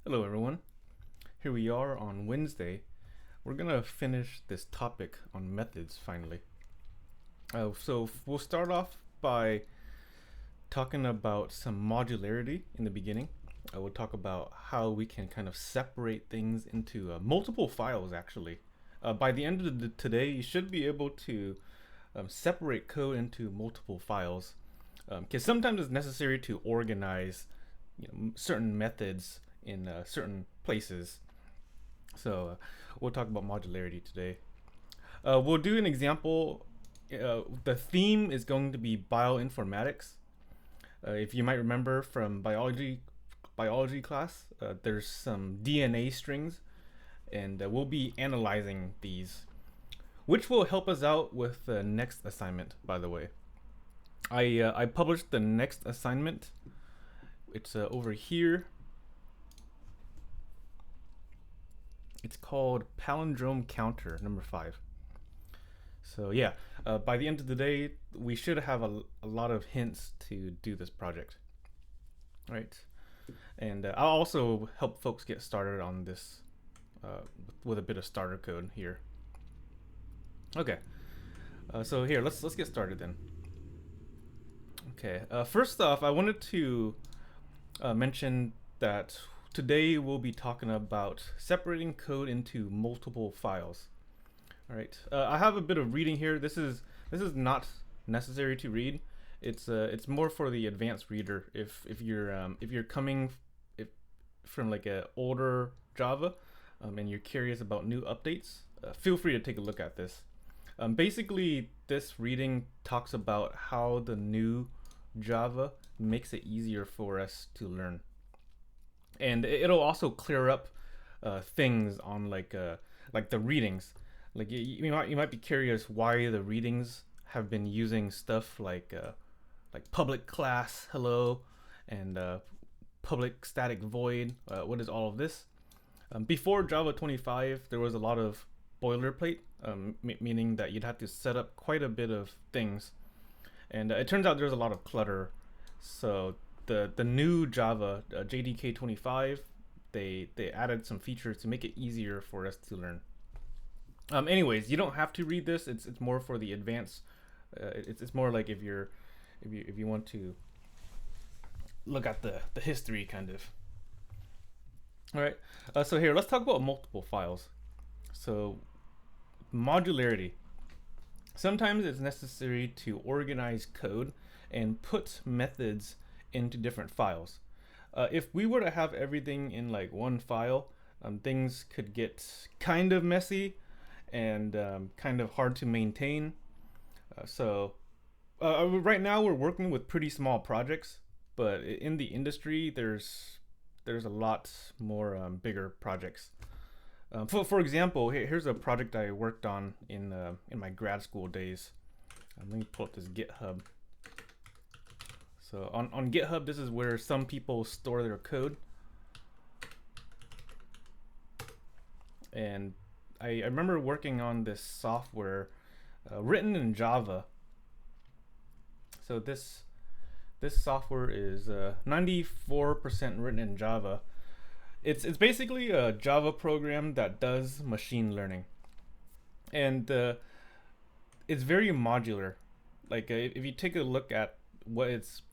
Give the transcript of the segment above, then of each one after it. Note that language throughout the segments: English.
Hello everyone. Here we are on Wednesday. We're gonna finish this topic on methods finally. So we'll start off by talking about some modularity in the beginning. We'll talk about how we can kind of separate things into multiple files actually. By the end of today, you should be able to separate code into multiple files because sometimes it's necessary to organize certain methods in certain places. So we'll talk about modularity today. We'll do an example. The theme is going to be bioinformatics. If you might remember from biology class, there's some DNA strings, and we'll be analyzing these, which will help us out with the next assignment. By the way, I published the next assignment. It's over here. It's called Palindrome Counter number 5. So yeah, by the end of the day, we should have a lot of hints to do this project. All right, and I'll also help folks get started on this with a bit of starter code here. Okay, so here let's get started then. Okay, first off, I wanted to mention that today we'll be talking about separating code into multiple files. All right, I have a bit of reading here. This is not necessary to read. It's more for the advanced reader. If you're coming from like a older Java, and you're curious about new updates, feel free to take a look at this. Basically, this reading talks about how the new Java makes it easier for us to learn, and it'll also clear up things on like the readings. Like you might be curious why the readings have been using stuff like public class hello and public static void. What is all of this? Before Java 25, there was a lot of boilerplate, meaning that you'd have to set up quite a bit of things, and it turns out there's a lot of clutter. So the new Java JDK 25, they added some features to make it easier for us to learn. Anyways, you don't have to read this. It's more for the advanced. It's more like if you want to look at the history kind of. All right. So here, let's talk about multiple files. So modularity. Sometimes it's necessary to organize code and put methods into different files. If we were to have everything in like one file, things could get kind of messy and kind of hard to maintain. Right now we're working with pretty small projects, but in the industry there's a lot more bigger projects. For example, here's a project I worked on in my grad school days. Let me pull up this GitHub. So on GitHub, this is where some people store their code. And I remember working on this software written in Java. So this software is 94% written in Java. It's basically a Java program that does machine learning, and it's very modular. Like if you take a look at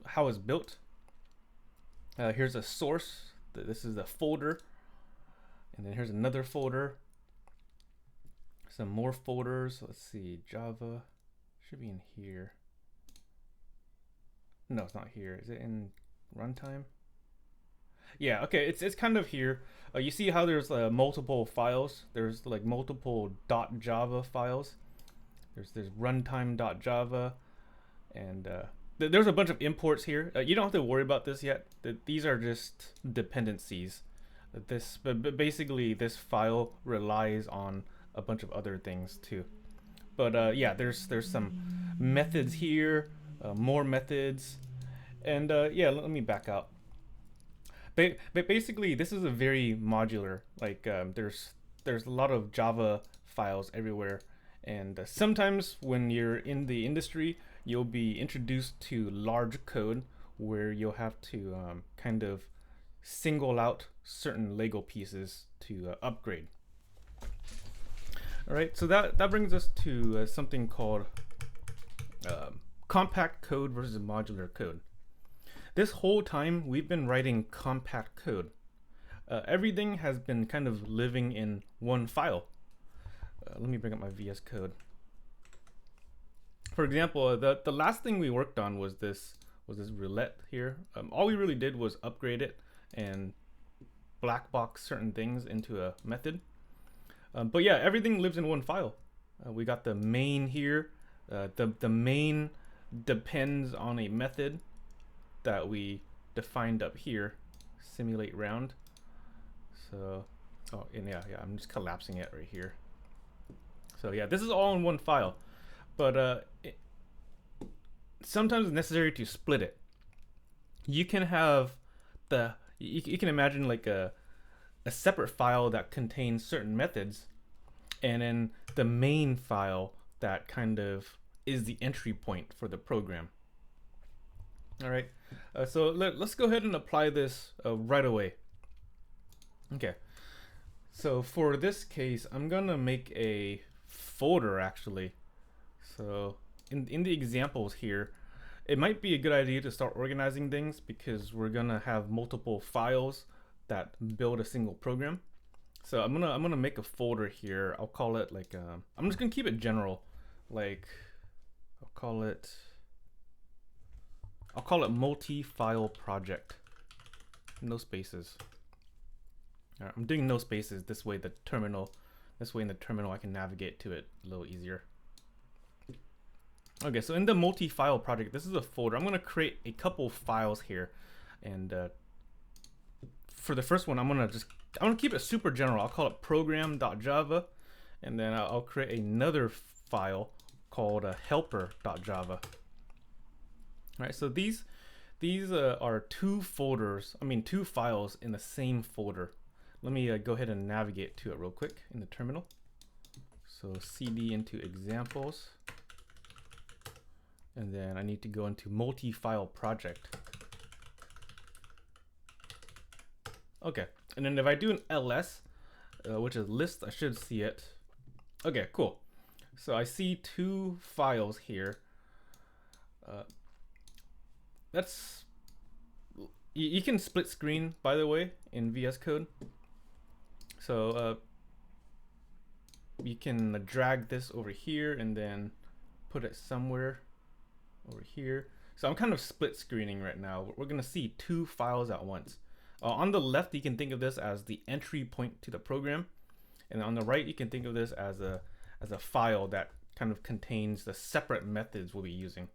how it's built, here's a source. This is a folder, and then here's another folder. Some more folders. Let's see, Java should be in here. No, it's not here. Is it in runtime? Yeah, okay, it's kind of here. You see how there's multiple files? There's like multiple .java files. There's runtime.java, and there's a bunch of imports here. You don't have to worry about this yet. These are just dependencies. But basically this file relies on a bunch of other things too. But yeah, there's some methods here, more methods, and yeah, let me back out. But basically, this is a very modular. Like there's a lot of Java files everywhere, and sometimes when you're in the industry, you'll be introduced to large code where you'll have to kind of single out certain Lego pieces to upgrade. All right, so that brings us to something called compact code versus modular code. This whole time we've been writing compact code. Everything has been kind of living in one file. Let me bring up my VS Code. For example, the last thing we worked on was this roulette here. All we really did was upgrade it and black box certain things into a method. But yeah, everything lives in one file. We got the main here. The main depends on a method that we defined up here, simulate round. So, oh, and yeah, I'm just collapsing it right here. So yeah, this is all in one file, but sometimes it's necessary to split it. You can have you can imagine like a separate file that contains certain methods, and then the main file that kind of is the entry point for the program. All right, so let's go ahead and apply this right away. Okay, so for this case, I'm gonna make a folder actually. So in the examples here, it might be a good idea to start organizing things because we're gonna have multiple files that build a single program. So I'm gonna make a folder here. I'll call it like I'm just gonna keep it general, like I'll call it multi-file project. No spaces. All right, I'm doing no spaces. This way in the terminal I can navigate to it a little easier. Okay, so in the multi-file project, this is a folder. I'm gonna create a couple files here, and for the first one, I'm gonna keep it super general. I'll call it program.java, and then I'll create another file called helper.java. All right, so these are two files in the same folder. Let me go ahead and navigate to it real quick in the terminal. So cd into examples, and then I need to go into multi-file project. Okay, and then if I do an ls, which is list, I should see it. Okay, cool. So I see two files here. You can split screen, by the way, in VS Code. So you can drag this over here and then put it somewhere over here. So I'm kind of split screening right now. We're gonna see two files at once. On the left, you can think of this as the entry point to the program, and on the right, you can think of this as a file that kind of contains the separate methods we'll be using.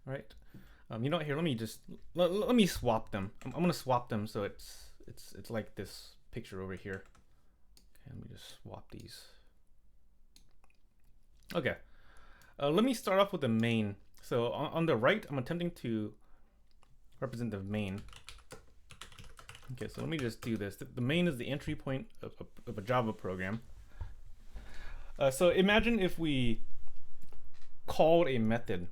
All right. You know what? Here, let me swap them. I'm gonna swap them so it's like this picture over here. Okay, let me just swap these. Okay. Let me start off with the main. So on the right, I'm attempting to represent the main. Okay, so let me just do this. The main is the entry point of a Java program. So imagine if we called a method,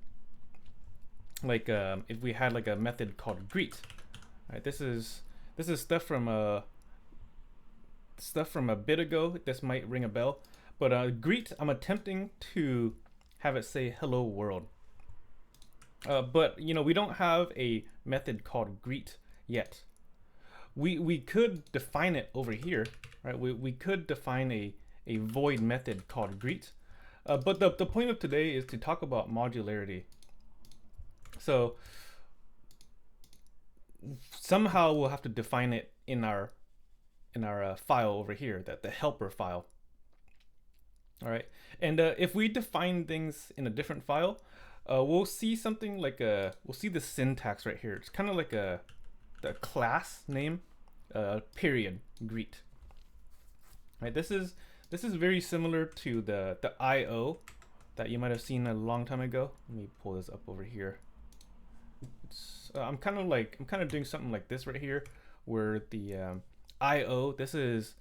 like if we had like a method called greet. Right, this is stuff from a bit ago. This might ring a bell, but greet, I'm attempting to have it say hello world. But you know, we don't have a method called greet yet. We could define it over here, right? We could define a void method called greet, but the point of today is to talk about modularity. So somehow we'll have to define it in our file over here, the helper file. All right, and if we define things in a different file, we'll see something like we'll see the syntax right here. It's kind of like the class name, period, greet. Right, this is very similar to the IO that you might have seen a long time ago. Let me pull this up over here. I'm kind of doing something like this right here, where the IO, this is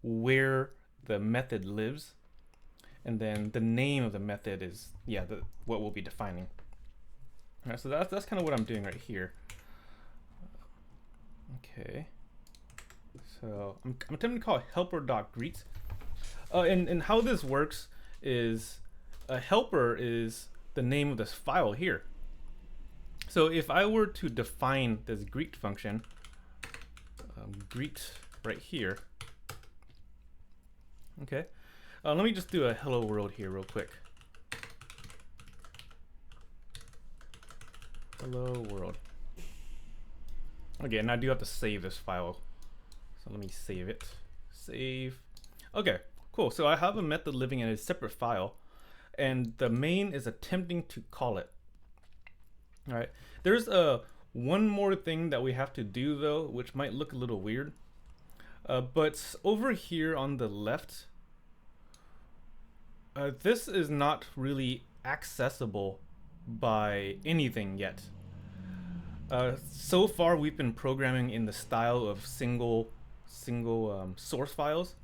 where the method lives, and then the name of the method is what we'll be defining. All right, so that's kind of what I'm doing right here. Okay. So I'm attempting to call it helper.greet. And how this works is a helper is the name of this file here. So if I were to define this greet function, greet right here. Okay. Let me just do a hello world here real quick. Hello world. Okay, and I do have to save this file. So let me save it. Save. Okay, cool. So I have a method living in a separate file, and the main is attempting to call it. All right. There's one more thing that we have to do though, which might look a little weird. But over here on the left, this is not really accessible by anything yet. So far, we've been programming in the style of single source files.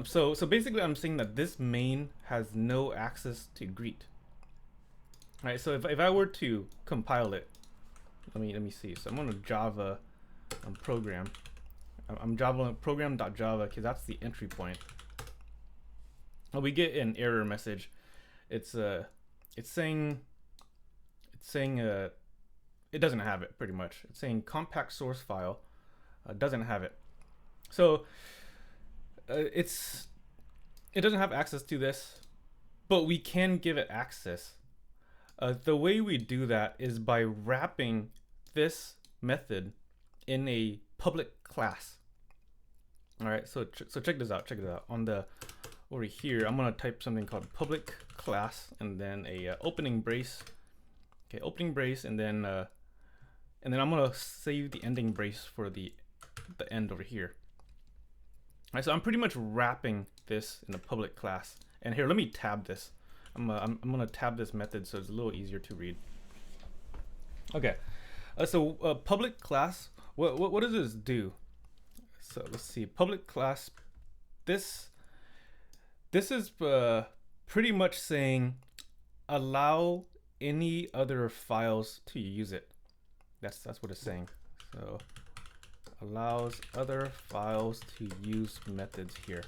So basically, I'm saying that this main has no access to greet. All right. So if I were to compile it, let me see. So I'm going to Java program. I'm Java program.java because that's the entry point. We get an error message. It's saying it doesn't have it, pretty much. It's saying compact source file doesn't have it. So it doesn't have access to this, but we can give it access. The way we do that is by wrapping this method in a public class. All right, so check this out. Check it out. Over here, I'm gonna type something called public class and then a opening brace. Okay, opening brace, and then I'm gonna save the ending brace for the end over here. All right, so I'm pretty much wrapping this in a public class. And here, let me tab this. I'm gonna tab this method so it's a little easier to read. Okay, so public class. What does this do? So let's see, public class. This is pretty much saying allow any other files to use it. That's what it's saying. So allows other files to use methods here.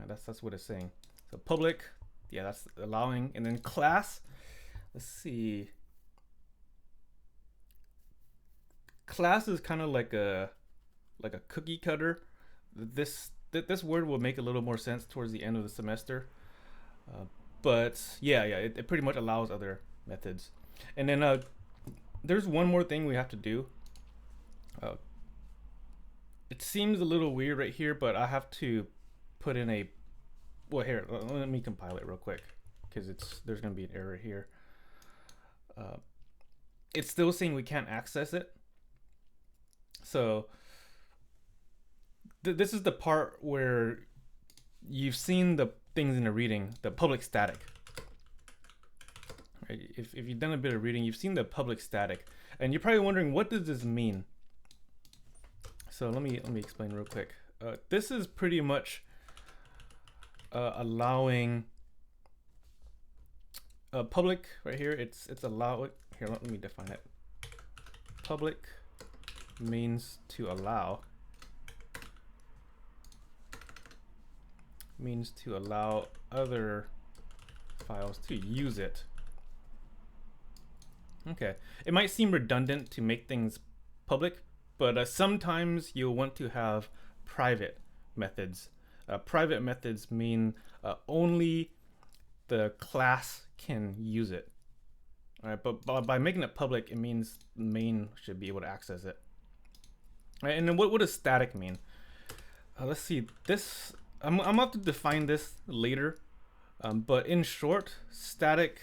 That's what it's saying. So public, yeah, that's allowing, and then class. Let's see. Class is kind of like a cookie cutter. This word will make a little more sense towards the end of the semester. But yeah, it pretty much allows other methods. And then there's one more thing we have to do. It seems a little weird right here, but I have to put in a, well, here, let me compile it real quick because there's gonna be an error here. It's still saying we can't access it. So this is the part where you've seen the things in the reading, the public static. Right? If you've done a bit of reading, you've seen the public static, and you're probably wondering, what does this mean? So let me explain real quick. This is pretty much allowing public right here. It's allow. Here, let me define it. Public means to allow. Means to allow other files to use it. Okay, it might seem redundant to make things public, but sometimes you'll want to have private methods. Private methods mean only the class can use it. All right, but by making it public, it means the main should be able to access it. All right, and then what does static mean? Let's see. This I'm gonna have to define this later, but in short, static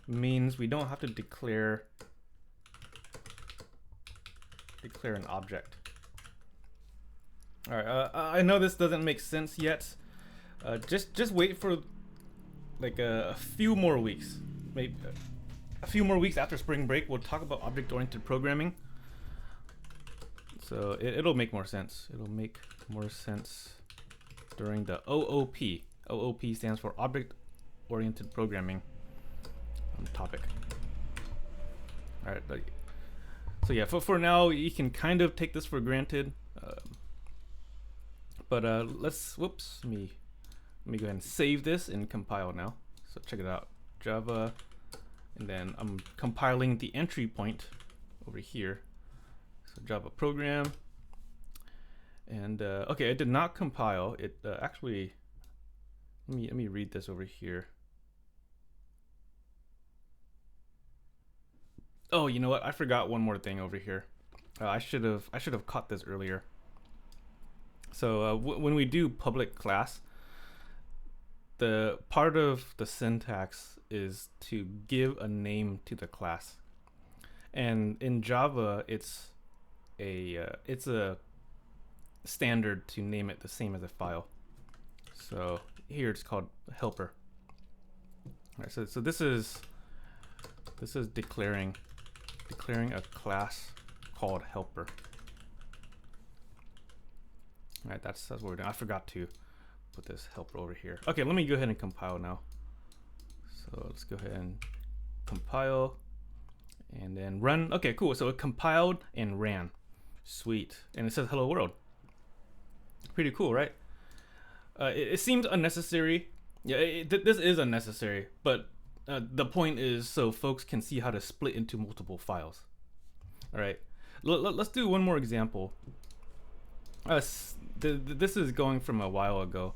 means we don't have to declare an object. All right, I know this doesn't make sense yet. Just wait for like a few more weeks, maybe a few more weeks after spring break. We'll talk about object-oriented programming. So it'll make more sense. It'll make more sense during the OOP. OOP stands for Object-Oriented Programming topic. All right, So yeah, for now you can kind of take this for granted. But let's let me go ahead and save this and compile now. So check it out, Java, and then I'm compiling the entry point over here. So Java program, and okay, it did not compile. It actually, let me read this over here. Oh, you know what? I forgot one more thing over here. I should have caught this earlier. So when we do public class, the part of the syntax is to give a name to the class, and in Java it's a standard to name it the same as a file. So here it's called helper. All right, so this is declaring a class called helper. All right, that's what we're doing. I forgot to put this helper over here. Okay, let me go ahead and compile now. So let's go ahead and compile and then run. Okay, cool. So it compiled and ran. Sweet. And it says hello world. Pretty cool, right? It seemed unnecessary. Yeah, this is unnecessary, but the point is so folks can see how to split into multiple files. All right, let's do one more example. This is going from a while ago.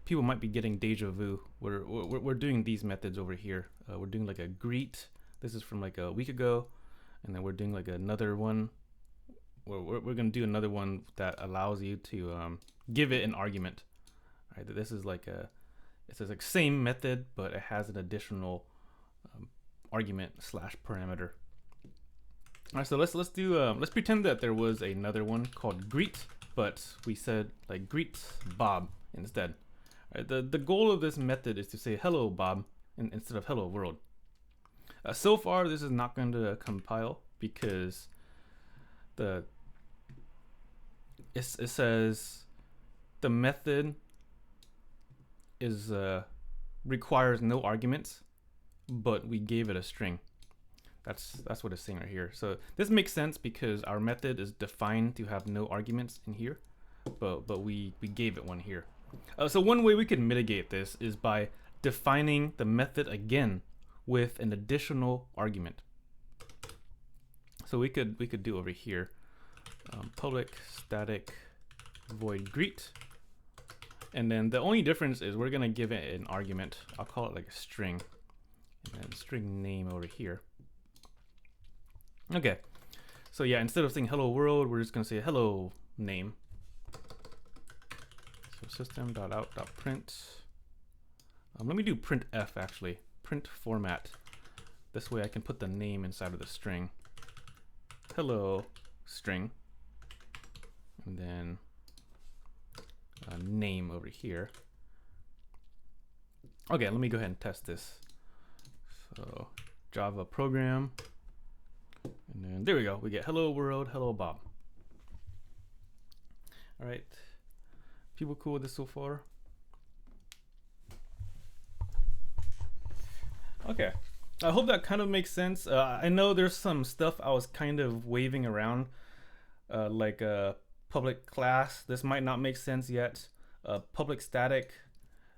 People might be getting deja vu. We're doing these methods over here. We're doing like a greet. This is from like a week ago, and then we're doing like another one. We're gonna do another one that allows you to give it an argument. All right, this is like it's like same method, but it has an additional argument / parameter. All right, so let's pretend that there was another one called greet, but we said like greet Bob instead. All right, the goal of this method is to say hello Bob instead of hello world. So far, this is not going to compile because it says the method is requires no arguments, but we gave it a string. That's what it's saying right here. So this makes sense because our method is defined to have no arguments in here, but we gave it one here. So one way we could mitigate this is by defining the method again with an additional argument. So we could do over here public static void greet, and then the only difference is we're gonna give it an argument. I'll call it like a string, and then string name over here. Okay, so yeah, instead of saying hello world, we're just gonna say hello name. So system.out.print. Let me do printf actually. Print format. This way I can put the name inside of the string. Hello string, and then name over here. Okay, let me go ahead and test this. So Java program, and then there we go. We get hello world, hello Bob. All right, people cool with this so far? Okay, I hope that kind of makes sense. I know there's some stuff I was kind of waving around, like a public class. This might not make sense yet. Public static.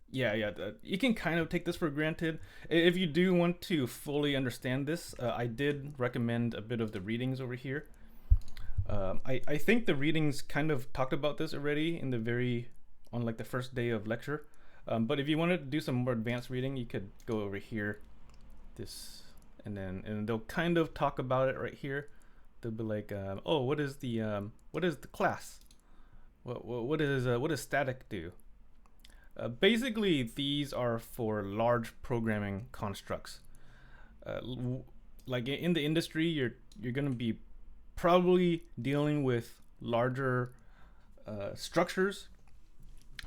Yeah, you can kind of take this for granted. If you do want to fully understand this, I did recommend a bit of the readings over here. I think the readings kind of talked about this already in on like the first day of lecture. But if you wanted to do some more advanced reading, you could go over here, and they'll kind of talk about it right here. They'll be like, oh, what is the class? What does static do? Basically, these are for large programming constructs. Like in the industry, you're gonna be probably dealing with larger structures.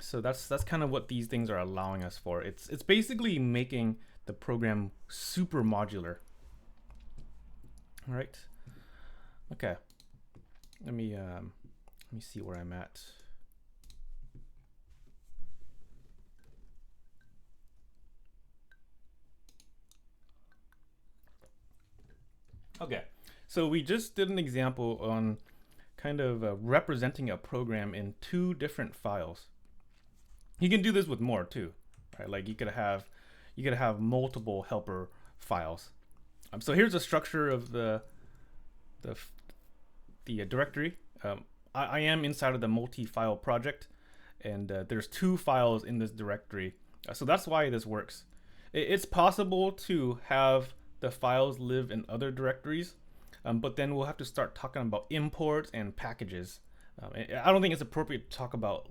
So that's kind of what these things are allowing us for. It's basically making the program super modular. All right. Okay. Let me see where I'm at. Okay. So we just did an example on kind of representing a program in two different files. You can do this with more too, right? Like you could have multiple helper files. So here's the structure of the, the directory. I am inside of the multi-file project, and there's two files in this directory. So that's why this works. It's possible to have the files live in other directories, but then we'll have to start talking about imports and packages. I don't think it's appropriate to talk about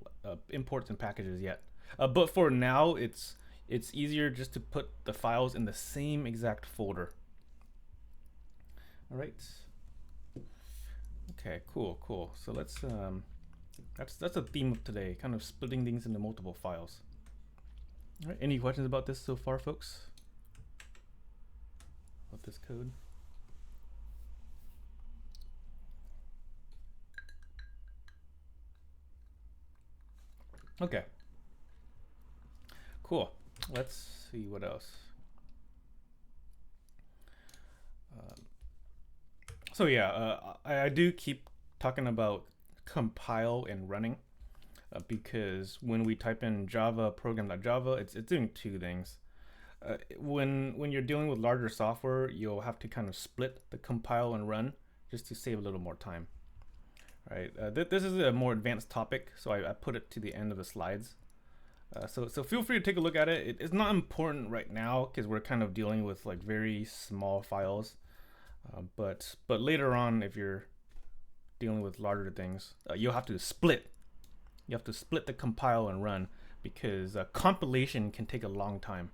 imports and packages yet. But for now, it's easier just to put the files in the same exact folder. All right. Okay, cool. So let's that's a theme of today, kind of splitting things into multiple files. All right. Any questions about this so far, folks? About this code? Okay. Cool. Let's see what else. So yeah, I do keep talking about compile and running because when we type in Java program.java, it's doing two things. When you're dealing with larger software, you'll have to kind of split the compile and run just to save a little more time. Right. This is a more advanced topic, so I put it to the end of the slides. So feel free to take a look at it. It's not important right now because we're kind of dealing with like very small files. But later on, if you're dealing with larger things, you'll have to split. You have to split the compile and run because compilation can take a long time.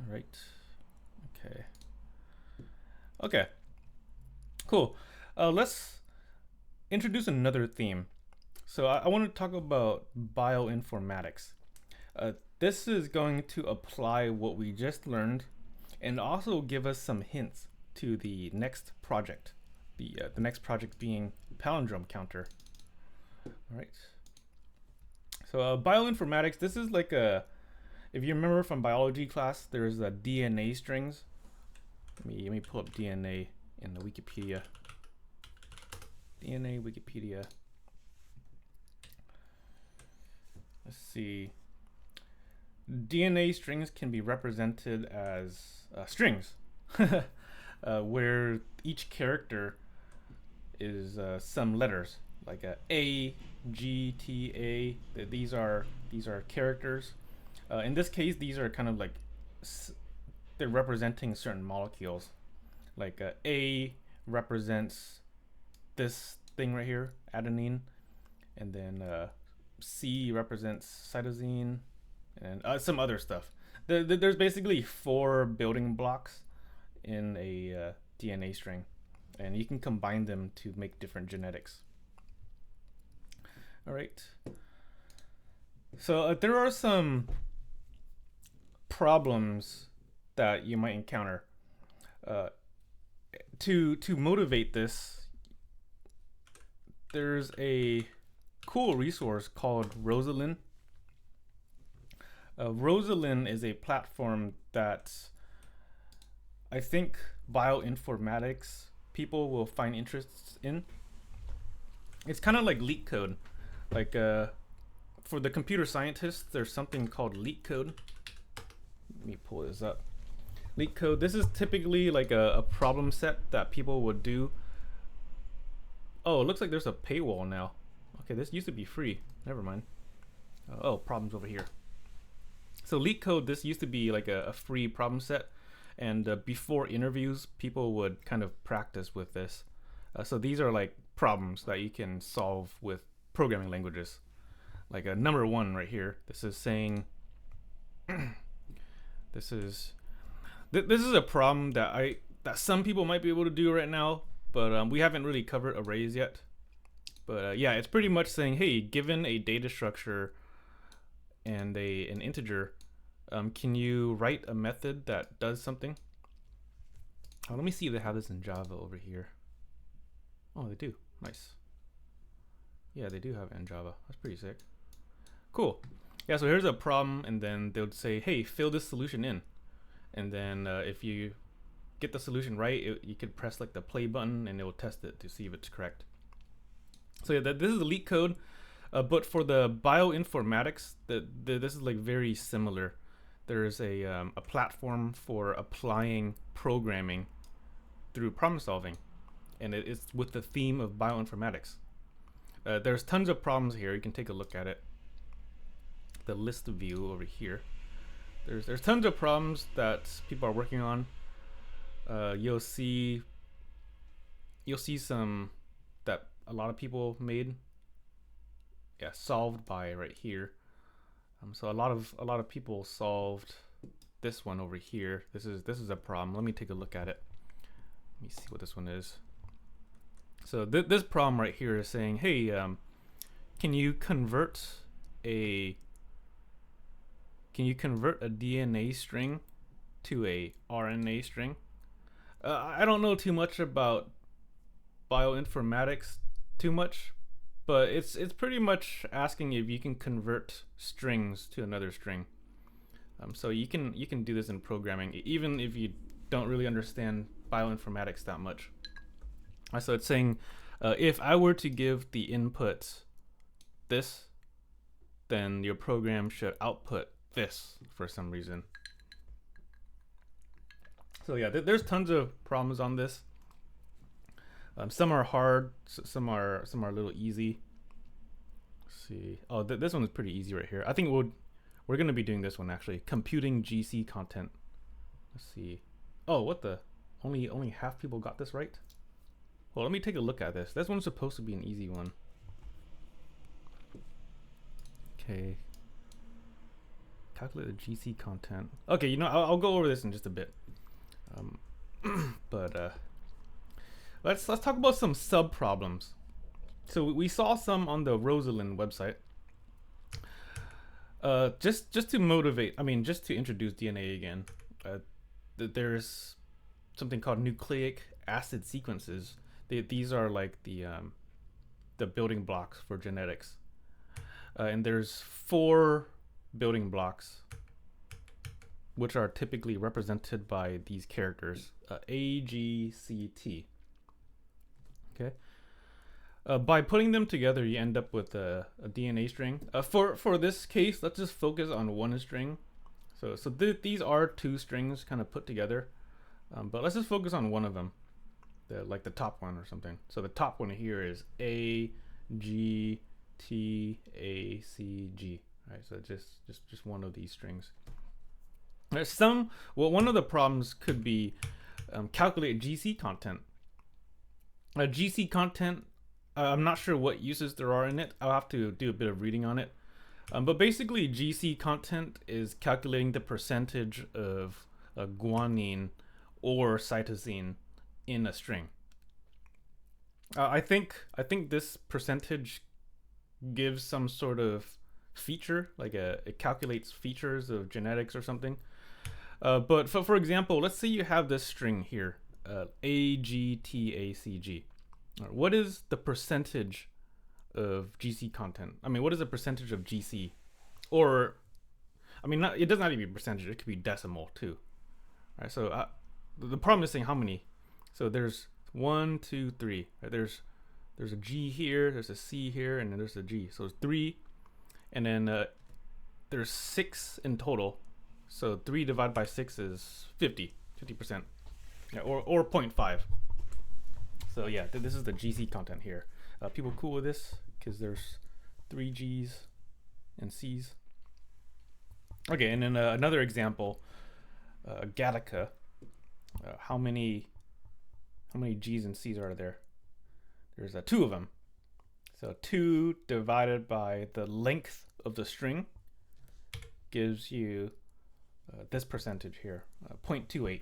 All right. Okay. Cool. Let's introduce another theme. So I want to talk about bioinformatics. This is going to apply what we just learned and also give us some hints to the next project. The next project being palindrome counter. All right. So bioinformatics, this is like if you remember from biology class, there's DNA strings. Let me pull up DNA in the Wikipedia. DNA Wikipedia. Let's see. DNA strings can be represented as strings, where each character is some letters, like A, G, T, A. These are characters. In this case, these are kind of like they're representing certain molecules. Like A represents this thing right here, adenine, and then C represents cytosine, and some other stuff. There's basically 4 building blocks in a DNA string, and you can combine them to make different genetics. All right. So there are some problems that you might encounter. To motivate this, there's a cool resource called Rosalind. Rosalind is a platform that I think bioinformatics people will find interest in. It's kind of like LeetCode. Like for the computer scientists, there's something called LeetCode. Let me pull this up. LeetCode. This is typically like a problem set that people would do. Oh, it looks like there's a paywall now. Okay, this used to be free. Never mind. Oh, problems over here. So LeetCode, this used to be like a free problem set, and before interviews, people would kind of practice with this. So these are like problems that you can solve with programming languages. Like number 1 right here. This is saying this is a problem that some people might be able to do right now, but we haven't really covered arrays yet. But yeah, it's pretty much saying, hey, given a data structure and an integer, can you write a method that does something? Oh, let me see if they have this in Java over here. Oh, they do. Nice. Yeah, they do have it in Java. That's pretty sick. Cool. Yeah, so here's a problem, and then they would say, hey, fill this solution in. And then if you get the solution right, you could press like the play button and it will test it to see if it's correct. So yeah, this is the leak code, but for the bioinformatics, this is like very similar. There's a platform for applying programming through problem solving, and it's with the theme of bioinformatics. There's tons of problems here. You can take a look at it. The list view over here. There's tons of problems that people are working on. You'll see some that a lot of people made. Yeah, solved by right here. So a lot of people solved this one over here. This is a problem. Let me take a look at it. Let me see what this one is. So this problem right here is saying, hey, can you convert a DNA string to a RNA string? I don't know too much about bioinformatics too much, but it's pretty much asking if you can convert strings to another string. So you can do this in programming, even if you don't really understand bioinformatics that much. So it's saying, if I were to give the input this, then your program should output this for some reason. So yeah, there's tons of problems on this. Some are hard, some are a little easy. Let's see. Oh, this one is pretty easy right here. I think we're gonna be doing this one actually. Computing GC content. Let's see. Oh, what the? Only half people got this right. Well, let me take a look at this. This one's supposed to be an easy one. Okay. Calculate the GC content. Okay, you know, I'll go over this in just a bit. But let's talk about some sub problems. So we saw some on the Rosalind website. Just to motivate, just to introduce DNA again. There's something called nucleic acid sequences. These are like the building blocks for genetics. And there's 4 building blocks, which are typically represented by these characters, A, G, C, T. Okay. By putting them together, you end up with a DNA string. For this case, let's just focus on one string. So these are 2 strings kind of put together, but let's just focus on one of them, like the top one or something. So the top one here is A, G, T, A, C, G. Right, so just one of these strings. There's one of the problems could be calculate GC content. GC content, I'm not sure what uses there are in it. I'll have to do a bit of reading on it. But basically, GC content is calculating the percentage of guanine or cytosine in a string. I think this percentage gives some sort of feature, like it calculates features of genetics or something. But for example, let's say you have this string here, A, G, T, A, C, G. What is the percentage of GC content? What is the percentage of GC? Or, it doesn't have to be percentage, it could be decimal too. All right, so the problem is saying how many. So there's 1, 2, 3. Right? There's a G here, there's a C here, and then there's a G. So it's 3, and then there's 6 in total. So 3 divided by 6 is 50%. Yeah, or 0.5. So yeah, this is the GC content here. People cool with this because there's 3 G's and C's. Okay, and then another example, Gattaca. How many G's and C's are there? There's 2 of them. So 2 divided by the length of the string gives you this percentage here, 0.28.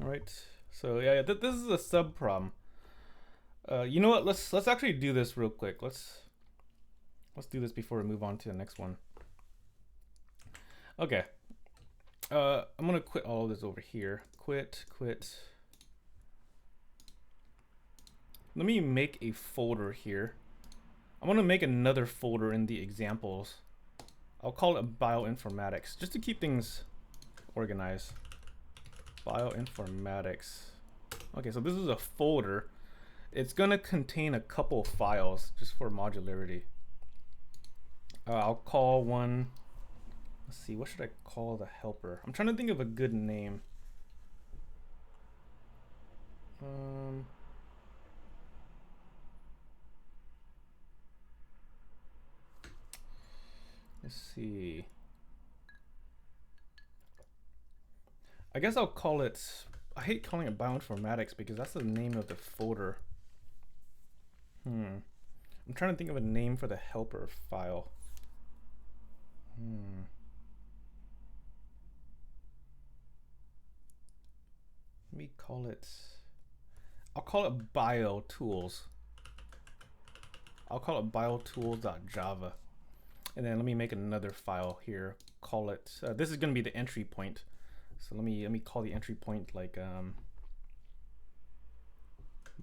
All right. So yeah, this is a sub problem. You know what? Let's actually do this real quick. Let's do this before we move on to the next one. Okay. I'm gonna quit all of this over here. Quit. Let me make a folder here. I'm gonna make another folder in the examples. I'll call it bioinformatics, just to keep things organized. bioinformatics. Okay, so this is a folder. It's gonna contain a couple files just for modularity. I'll call one, let's see, what should I call the helper? I'm trying to think of a good name. Let's see. I guess I'll call it, I hate calling it bioinformatics because that's the name of the folder. I'm trying to think of a name for the helper file. Let me call it, I'll call it biotools. I'll call it biotools.java. And then let me make another file here. Call it, this is gonna be the entry point. So let me call the entry point like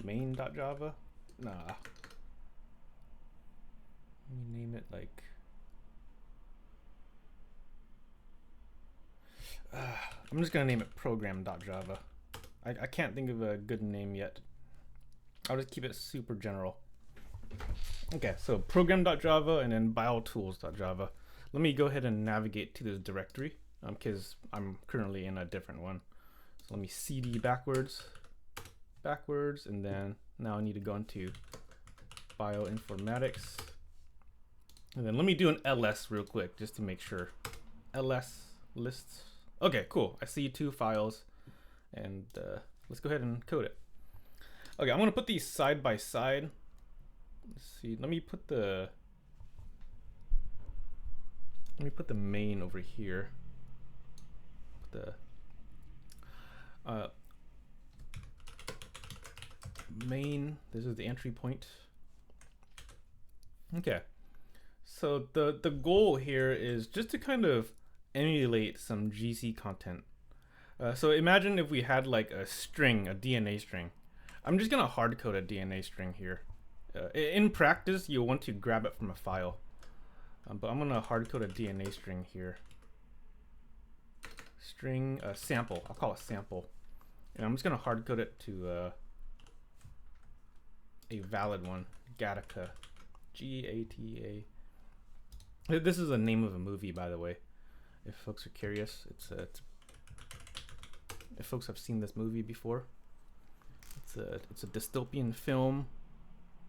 main.java. Nah. Let me name it like I'm just gonna name it program.java. I can't think of a good name yet. I'll just keep it super general. Okay, so program.java and then biotools.java. Let me go ahead and navigate to this directory because I'm currently in a different one. So let me cd backwards, and then now I need to go into bioinformatics. And then let me do an ls real quick just to make sure. ls lists. Okay, cool. I see 2 files, and let's go ahead and code it. Okay, I'm gonna put these side by side. Let's see. Let me put the main over here. Put the main. This is the entry point. Okay. So the goal here is just to kind of emulate some GC content. So imagine if we had like a string, a DNA string. I'm just gonna hard code a DNA string here. In practice, you'll want to grab it from a file, but I'm gonna hard code a DNA string here. String sample. I'll call it sample, and I'm just gonna hard code it to a valid one. Gattaca, Gata. This is the name of a movie, by the way. If folks are curious, it's if folks have seen this movie before. It's a dystopian film.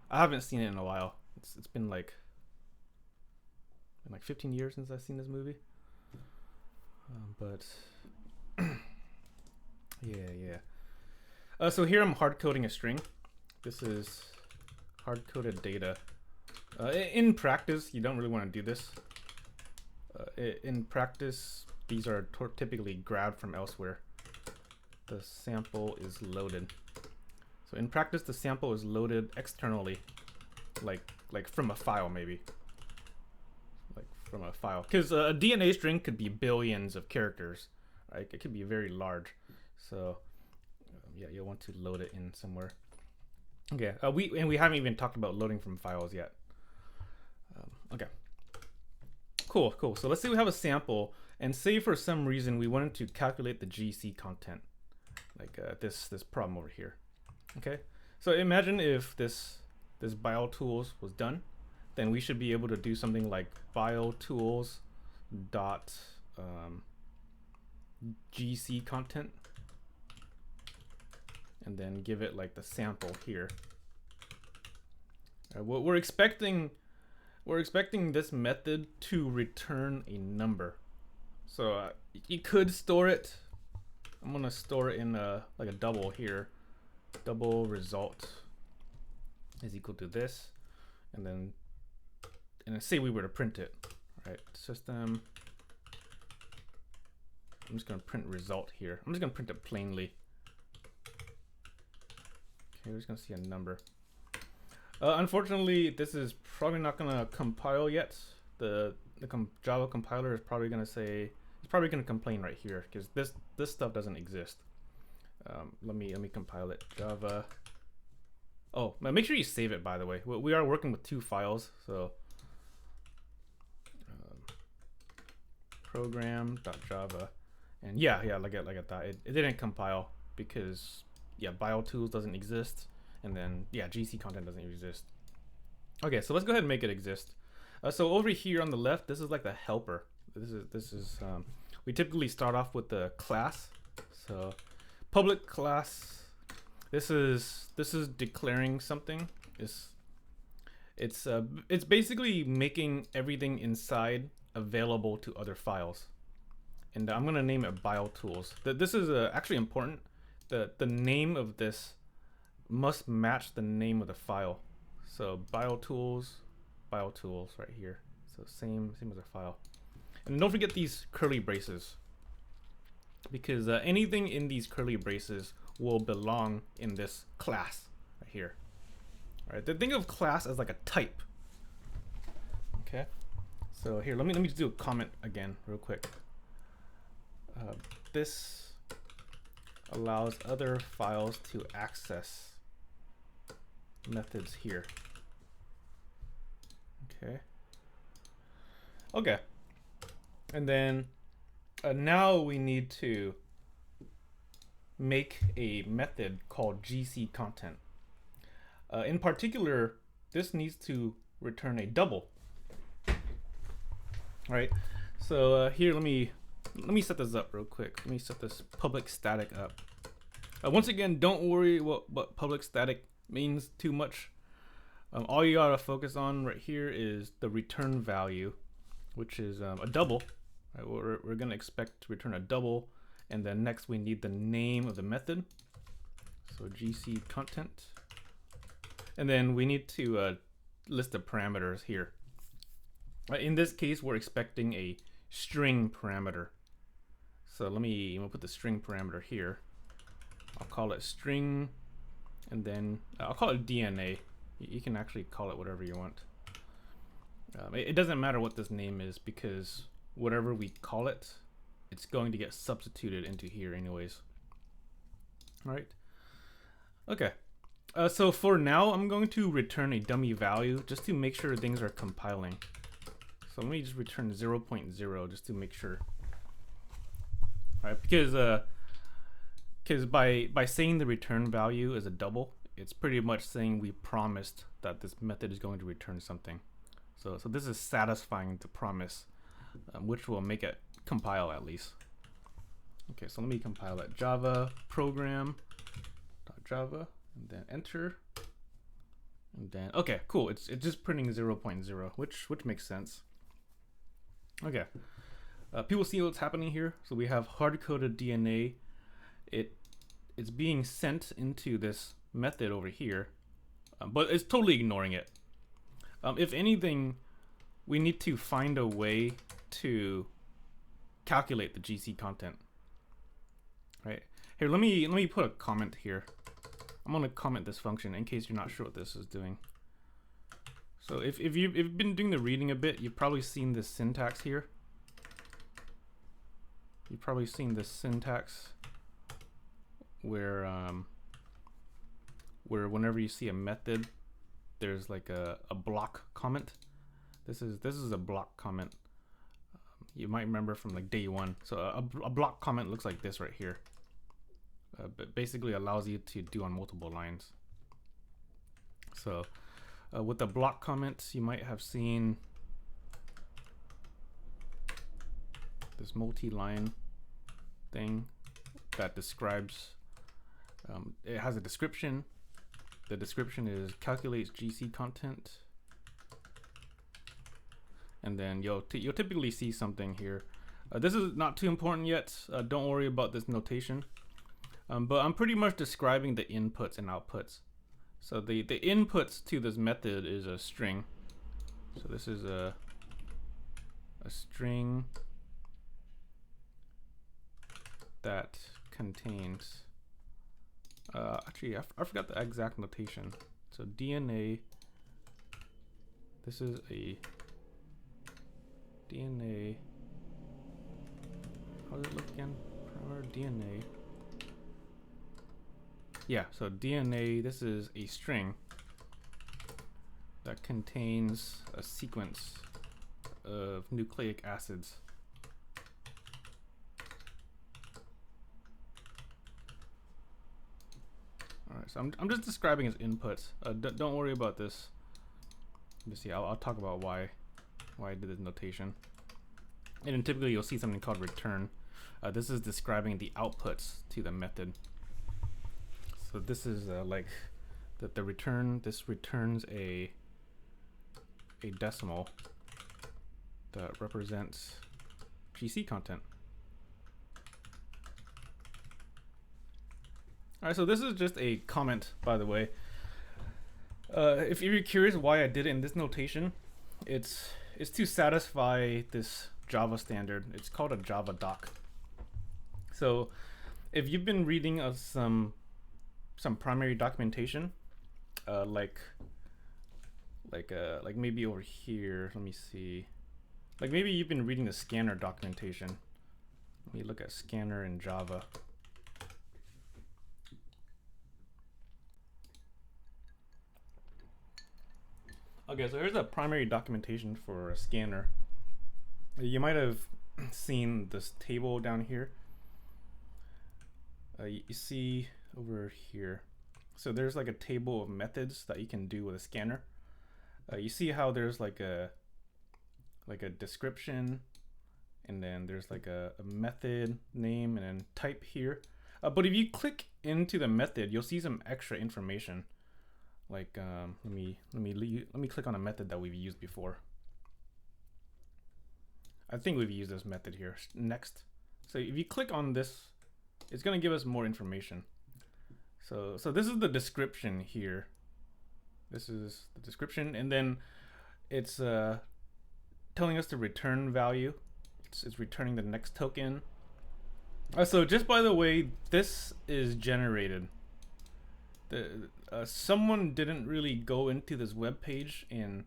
I haven't seen it in a while. It's been like 15 years since I've seen this movie. But yeah. So here I'm hard coding a string. This is hard coded data. In practice, you don't really want to do this. In practice, these are typically grabbed from elsewhere. The sample is loaded. So in practice, the sample is loaded externally, like from a file maybe. Like from a file. Because a DNA string could be billions of characters, right? It could be very large. So yeah, you'll want to load it in somewhere. Okay, we haven't even talked about loading from files yet. Okay. Cool. So let's say we have a sample, and say for some reason we wanted to calculate the GC content, like this problem over here. Okay. So imagine if this biotools was done, then we should be able to do something like biotools dot GC content, and then give it like the sample here. What we're expecting this method to return a number. So you could store it. I'm gonna store it in like a double here. Double result is equal to this, and then say we were to print it, right? System. I'm just gonna print result here. I'm just gonna print it plainly. Okay, we're just gonna see a number. Unfortunately, this is probably not gonna compile yet. The Java compiler is probably gonna say, it's probably gonna complain right here because this stuff doesn't exist. Let me compile it. Java. Oh, make sure you save it, by the way. We are working with 2 files, so program.java, And yeah, like at that, it didn't compile because yeah, BioTools doesn't exist, and then yeah, GC content doesn't exist. Okay, so let's go ahead and make it exist. So over here on the left, this is like the helper. This is we typically start off with the class. So public class. This is declaring something. It's basically making everything inside available to other files. And I'm gonna name it BioTools. This is actually important. The name of this must match the name of the file. So BioTools right here. So same as a file. And don't forget these curly braces, because anything in these curly braces will belong in this class right here. All right. Think of class as like a type. Okay. So here, let me just do a comment again real quick. This allows other files to access methods here. Okay. And then now we need to make a method called GC content. In particular, this needs to return a double. All right. So here, let me set this up real quick. Let me set this public static up. Once again, don't worry what public static means too much. All you gotta focus on right here is the return value, which is a double. Right, we're gonna expect to return a double, and then next we need the name of the method. So GC content, and then we need to list the parameters here. In this case, we're expecting a string parameter. So I'm gonna put the string parameter here. I'll call it string, and then I'll call it DNA. You can actually call it whatever you want. It doesn't matter what this name is, because whatever we call it, it's going to get substituted into here anyways. All right. Okay. So for now, I'm going to return a dummy value just to make sure things are compiling. So let me just return 0.0 just to make sure. All right, because by saying the return value is a double, it's pretty much saying we promised that this method is going to return something. So this is satisfying the promise, which will make it compile at least. Okay, so let me compile that Java program.java, and then enter. And then, okay, cool. It's just printing 0.0, which makes sense. Okay, people see what's happening here. So we have hard-coded DNA. It's being sent into this method over here, but it's totally ignoring it. If anything, we need to find a way to calculate the GC content. Right here, let me put a comment here. I'm gonna comment this function in case you're not sure what this is doing. So if you've been doing the reading a bit, you've probably seen this syntax here. You've probably seen this syntax where whenever you see a method, there's like a block comment. This is a block comment. You might remember from like day one. So a block comment looks like this right here. But basically allows you to do on multiple lines. So with the block comments, you might have seen this multi-line thing that describes, it has a description. The description is calculates GC content. And then you'll typically see something here. This is not too important yet. Don't worry about this notation. But I'm pretty much describing the inputs and outputs. So the inputs to this method is a string. So this is a string that contains, actually I forgot the exact notation. So DNA, this is a DNA, how does it look again? Parameter DNA. Yeah, so DNA, this is a string that contains a sequence of nucleic acids. So I'm just describing his inputs. Don't worry about this. Just see, I'll talk about why I did this notation. And then typically you'll see something called return. This is describing the outputs to the method. So this is like the return. This returns a decimal that represents PC content. All right, so this is just a comment, by the way. If you're curious why I did it in this notation, it's to satisfy this Java standard. It's called a Java doc. So if you've been reading some primary documentation, like maybe over here, let me see. Like maybe you've been reading the scanner documentation. Let me look at scanner in Java. Okay, so here's a primary documentation for a scanner. You might have seen this table down here. You see over here. So there's like a table of methods that you can do with a scanner. You see how there's like a description, and then there's like a method name and then type here. But if you click into the method, you'll see some extra information. Like let me click on a method that we've used before. I think we've used this method here. Next. So if you click on this, it's gonna give us more information. So this is the description here. This is the description, and then it's telling us the return value. It's returning the next token. So just by the way, this is generated. Someone didn't really go into this web page and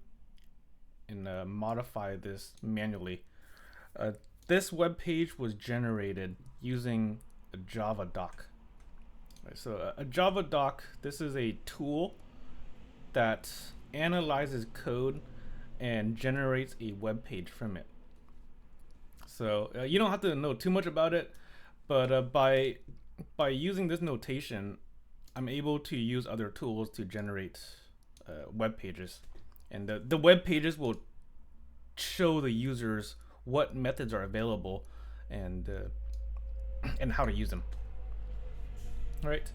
modify this manually. This web page was generated using a Java doc. Right, so a Java doc, this is a tool that analyzes code and generates a web page from it. So you don't have to know too much about it, but by using this notation, I'm able to use other tools to generate web pages, and the web pages will show the users what methods are available and how to use them. All right.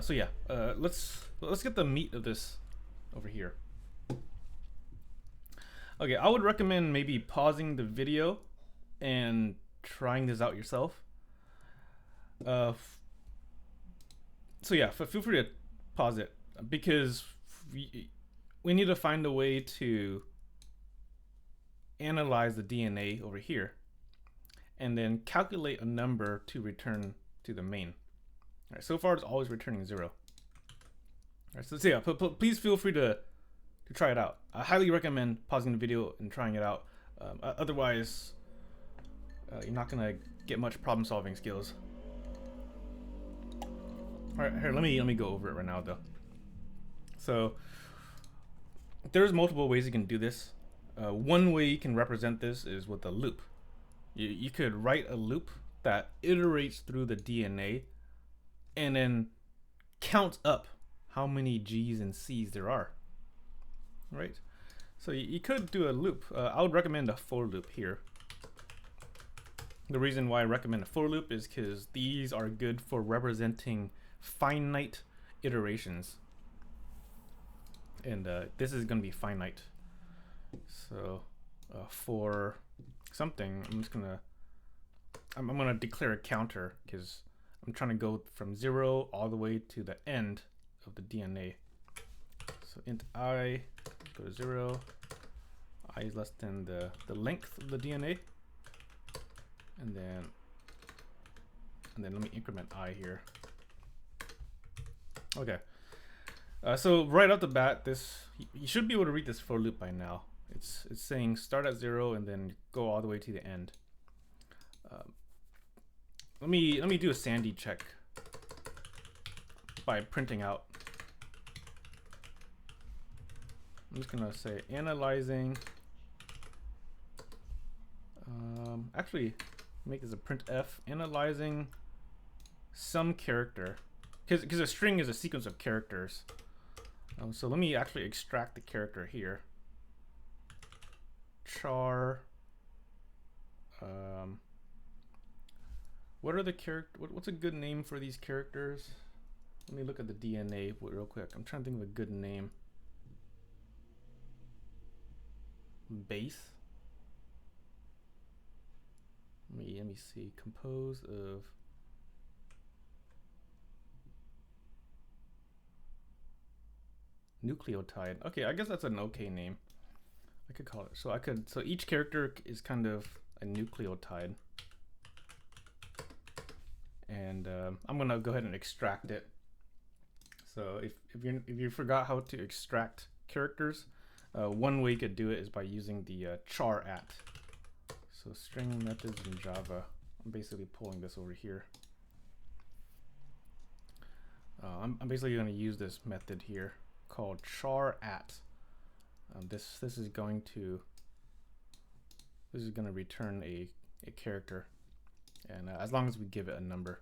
So yeah, let's get the meat of this over here. Okay, I would recommend maybe pausing the video and trying this out yourself. So yeah, feel free to pause it, because we need to find a way to analyze the DNA over here and then calculate a number to return to the main. All right, so far it's always returning 0. All right, so yeah, please feel free to try it out. I highly recommend pausing the video and trying it out. Otherwise, you're not gonna get much problem solving skills. All right, here, let me go over it right now though. So there's multiple ways you can do this. One way you can represent this is with a loop. You could write a loop that iterates through the DNA and then counts up how many G's and C's there are. Right? So you could do a loop. I would recommend a for loop here. The reason why I recommend a for loop is because these are good for representing finite iterations, and this is going to be finite. So for something, I'm gonna declare a counter because I'm trying to go from 0 all the way to the end of the DNA. So int I go to 0, I is less than the length of the DNA, and then let me increment I here. Okay, so right off the bat, you should be able to read this for loop by now. It's saying start at 0 and then go all the way to the end. Let me do a sanity check by printing out. I'm just gonna say analyzing. Actually, make this a printf, analyzing some character. because a string is a sequence of characters. So let me actually extract the character here. Char. What are the what's a good name for these characters? Let me look at the DNA real quick. I'm trying to think of a good name. Base. Let me see. Composed of nucleotide. Okay, I guess that's an okay name. I could call it. So each character is kind of a nucleotide. And I'm gonna go ahead and extract it. So if you forgot how to extract characters, one way you could do it is by using the char at. So string methods in Java. I'm basically pulling this over here. I'm basically going to use this method here called char at. This is going to return a character, and as long as we give it a number.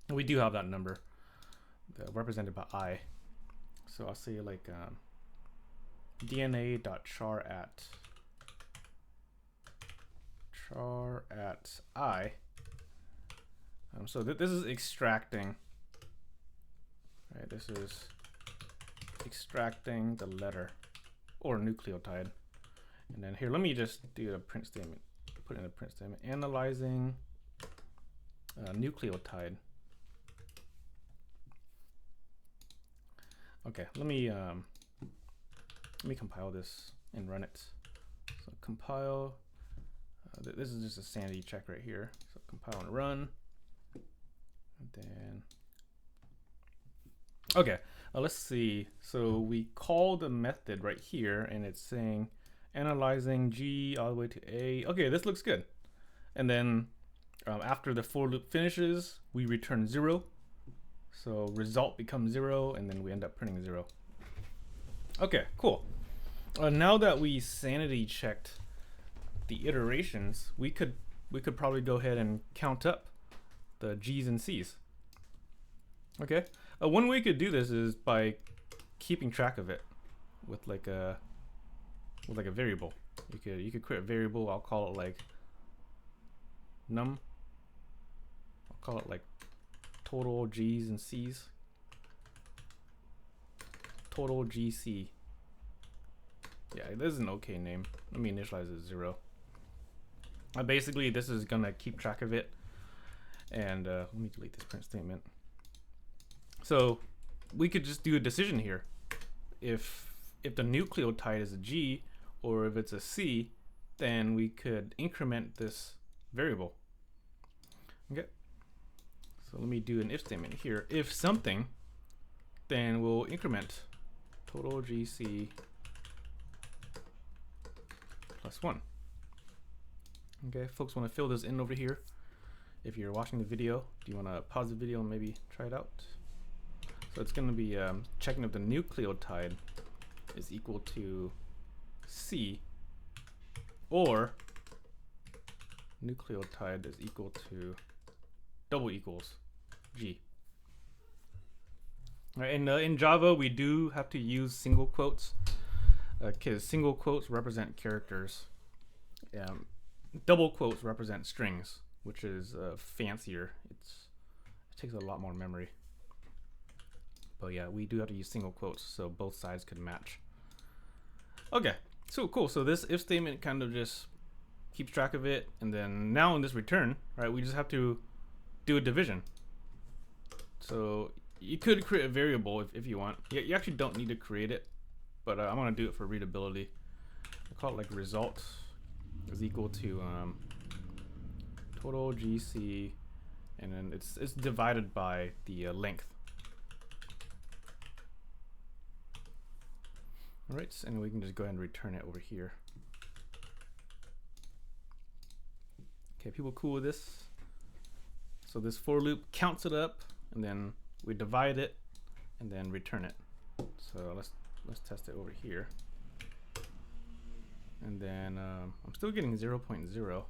We do have that number represented by I. So I'll say like DNA.char at I. So this is extracting. Right, this is extracting the letter or nucleotide. And then here, let me just do a print statement. Put in a print statement. Analyzing nucleotide. Okay, let me compile this and run it. So compile. This is just a sanity check right here. So compile and run. And then, okay, let's see. So we call the method right here, and it's saying analyzing G all the way to A. Okay, this looks good. And then after the for loop finishes, we return 0. So result becomes 0, and then we end up printing 0. Okay, cool. Now that we sanity checked the iterations, we could probably go ahead and count up the G's and C's. Okay, one way you could do this is by keeping track of it with like a variable. You could create a variable. I'll call it like num. I'll call it like total G's and C's. Total GC. Yeah, this is an okay name. Let me initialize it 0. Basically, this is gonna keep track of it. And let me delete this print statement. So we could just do a decision here. If the nucleotide is a G or if it's a C, then we could increment this variable. Okay. So let me do an if statement here. If something, then we'll increment total GC plus 1. Okay, folks want to fill this in over here. If you're watching the video, do you want to pause the video and maybe try it out? So it's going to be checking if the nucleotide is equal to C or nucleotide is equal to double equals G. All right, and in Java, we do have to use single quotes because single quotes represent characters. Double quotes represent strings, which is fancier. It takes a lot more memory. But yeah, we do have to use single quotes so both sides could match. Okay, so cool. So this if statement kind of just keeps track of it, and then now in this return, right, we just have to do a division. So you could create a variable if you want. You actually don't need to create it, but I'm gonna do it for readability. I call it like result is equal to total GC, and then it's divided by the length. All right, and we can just go ahead and return it over here. Okay, people cool with this? So this for loop counts it up, and then we divide it, and then return it. So let's test it over here. And then I'm still getting 0.0.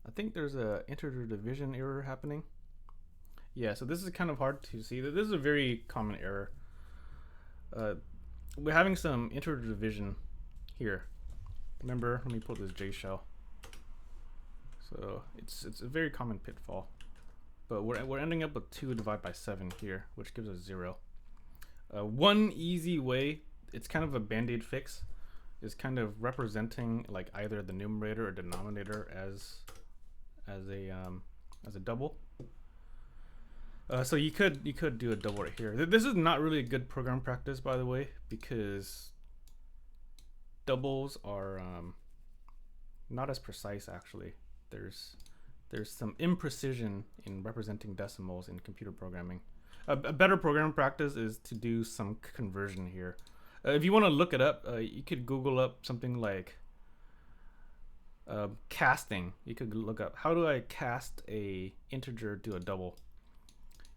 I think there's a integer division error happening. Yeah, so this is kind of hard to see. This is a very common error. Uh, we're having some integer division here. Remember, let me pull this J shell. So it's a very common pitfall. But we're ending up with 2 divided by 7 here, which gives us 0. One easy way, it's kind of a band-aid fix, is kind of representing like either the numerator or denominator as a double. So you could do a double right here. This is not really a good program practice, by the way, because doubles are not as precise actually. There's some imprecision in representing decimals in computer programming. A better program practice is to do some conversion here. If you want to look it up, you could Google up something like casting. You could look up, how do I cast a integer to a double?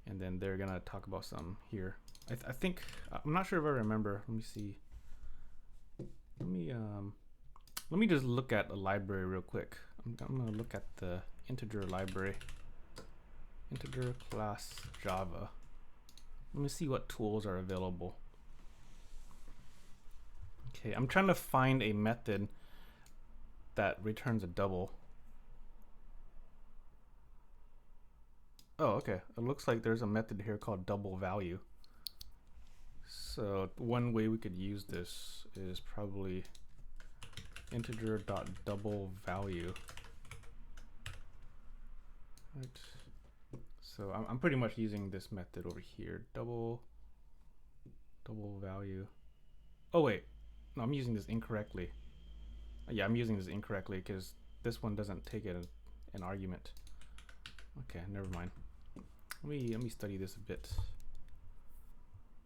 And then they're gonna talk about some here. I think, I'm not sure if I remember. Let me see. Let me just look at a library real quick. I'm gonna look at the integer library. Integer class Java. Let me see what tools are available. Okay, I'm trying to find a method that returns a double. Oh, okay. It looks like there's a method here called double value. So one way we could use this is probably integer.double value. Right. So I'm pretty much using this method over here. Double value. Oh wait, no, I'm using this incorrectly. Yeah, I'm using this incorrectly because this one doesn't take an argument. Okay, never mind. Let me study this a bit.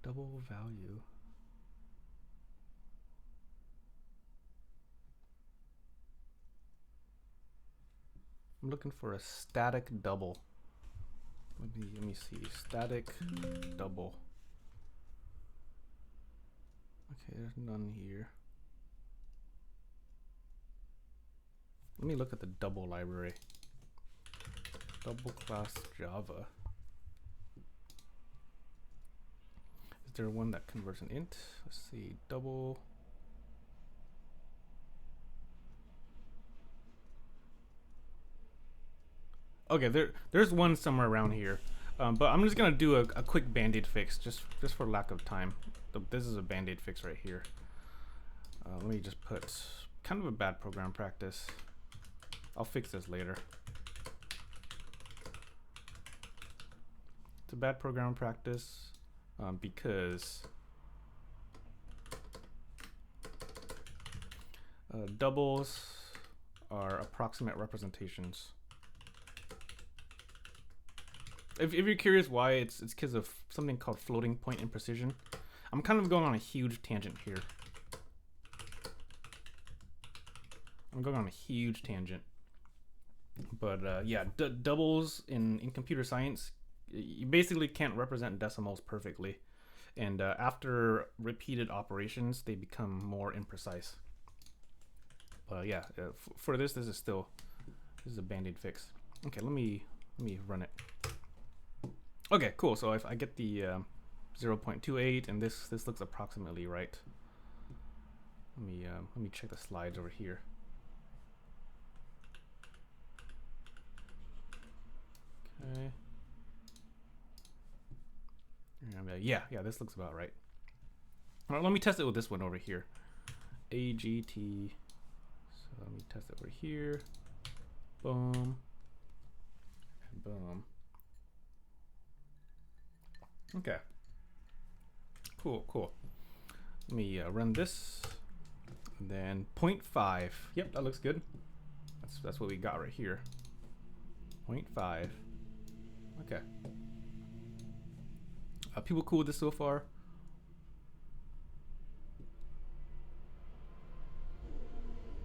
Double value. I'm looking for a static double. Let me see. Static double. Okay, there's none here. Let me look at the double library. Double class Java. Is there one that converts an int? Let's see. Double. Okay, there's one somewhere around here, but I'm just gonna do a quick band-aid fix just for lack of time. This is a band-aid fix right here. Let me just put kind of a bad program practice. I'll fix this later. It's a bad program practice because doubles are approximate representations. If you're curious why, it's because of something called floating point imprecision. I'm kind of going on a huge tangent here. But yeah, doubles in computer science, you basically can't represent decimals perfectly. And after repeated operations, they become more imprecise. But yeah, for this is a band-aid fix. Okay, let me run it. Okay, cool. So if I get the 0.28 and this looks approximately right. Let me check the slides over here. Okay. Yeah, this looks about right. All right, let me test it with this one over here. AGT. So let me test it over here. Boom. And boom. Okay. Cool. Let me run this. And then 0.5. Yep, that looks good. That's what we got right here. 0.5. Okay. People cool with this so far?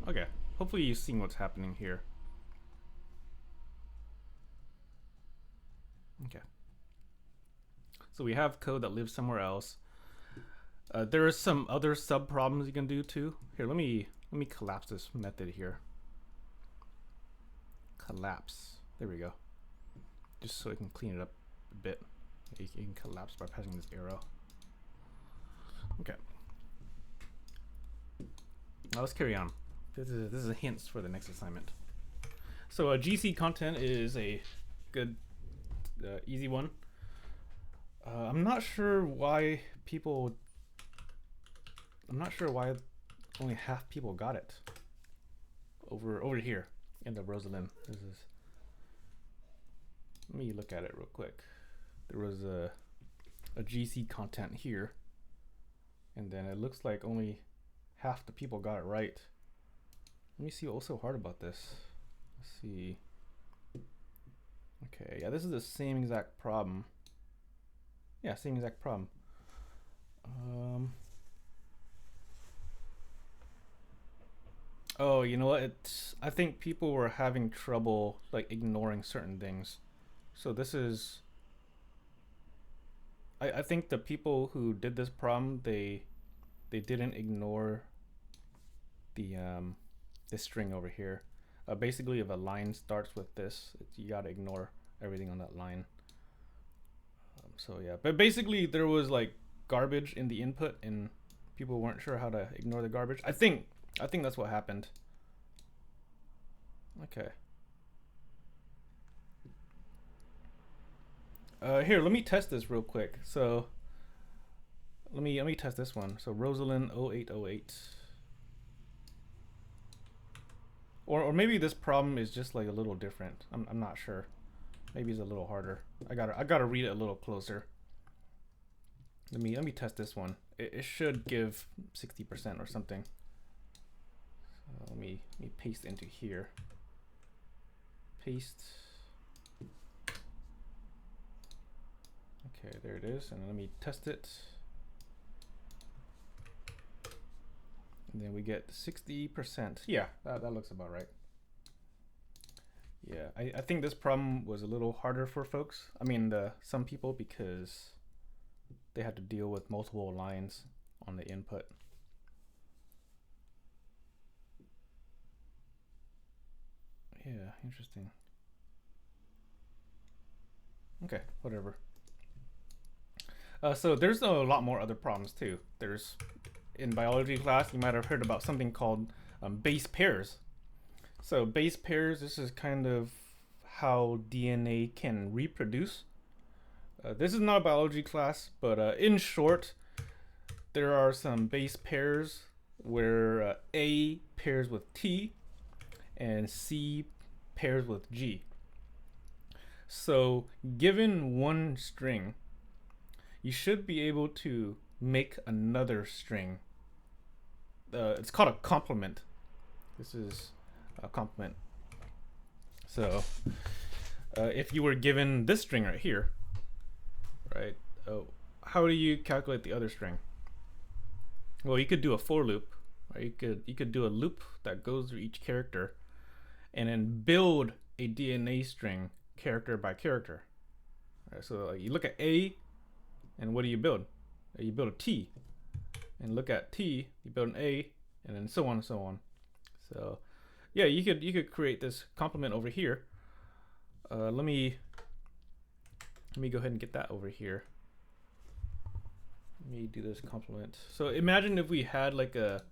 Okay. Hopefully you've seen what's happening here. Okay. So we have code that lives somewhere else. There are some other sub problems you can do too. Here, let me collapse this method here. Collapse. There we go. Just so I can clean it up a bit. You can collapse by pressing this arrow. Okay. Now let's carry on. This is a hint for the next assignment. So GC content is a good, easy one. I'm not sure why only half people got it. Over here in the Rosalind. Let me look at it real quick. There was a GC content here, and then it looks like only half the people got it right. Let me see what's so hard about this. Let's see. Okay, yeah, this is the same exact problem. Yeah, same exact problem. Oh, you know what? I think people were having trouble like ignoring certain things. So this is. I think the people who did this problem, they didn't ignore the this string over here. Basically, if a line starts with this, you gotta ignore everything on that line. So yeah, but basically there was like garbage in the input, and people weren't sure how to ignore the garbage. I think that's what happened. Okay. Here, let me test this real quick. So let me test this one. So Rosalind 0808. Or maybe this problem is just like a little different. I'm not sure. Maybe it's a little harder. I gotta read it a little closer. Let me test this one. It should give 60% or something. So let me paste into here. Paste. Okay, there it is. And let me test it. And then we get 60%. Yeah, that looks about right. Yeah, I think this problem was a little harder for folks. I mean, some people, because they had to deal with multiple lines on the input. Yeah, interesting. Okay, whatever. So there's a lot more other problems too. There's, in biology class, you might have heard about something called base pairs. So base pairs, this is kind of how DNA can reproduce. This is not a biology class, but in short, there are some base pairs where A pairs with T and C pairs with G. So given one string, you should be able to make another string. It's called a complement. This is a complement. So if you were given this string right here, right? How do you calculate the other string? Well, you could do a for loop. Right? You could do a loop that goes through each character, and then build a DNA string character by character. Right? So you look at A, and what do you build? You build a T, and look at T, you build an A, and then so on and so on. So yeah, you could create this complement over here. Let me go ahead and get that over here. Let me do this complement. So imagine if we had like a.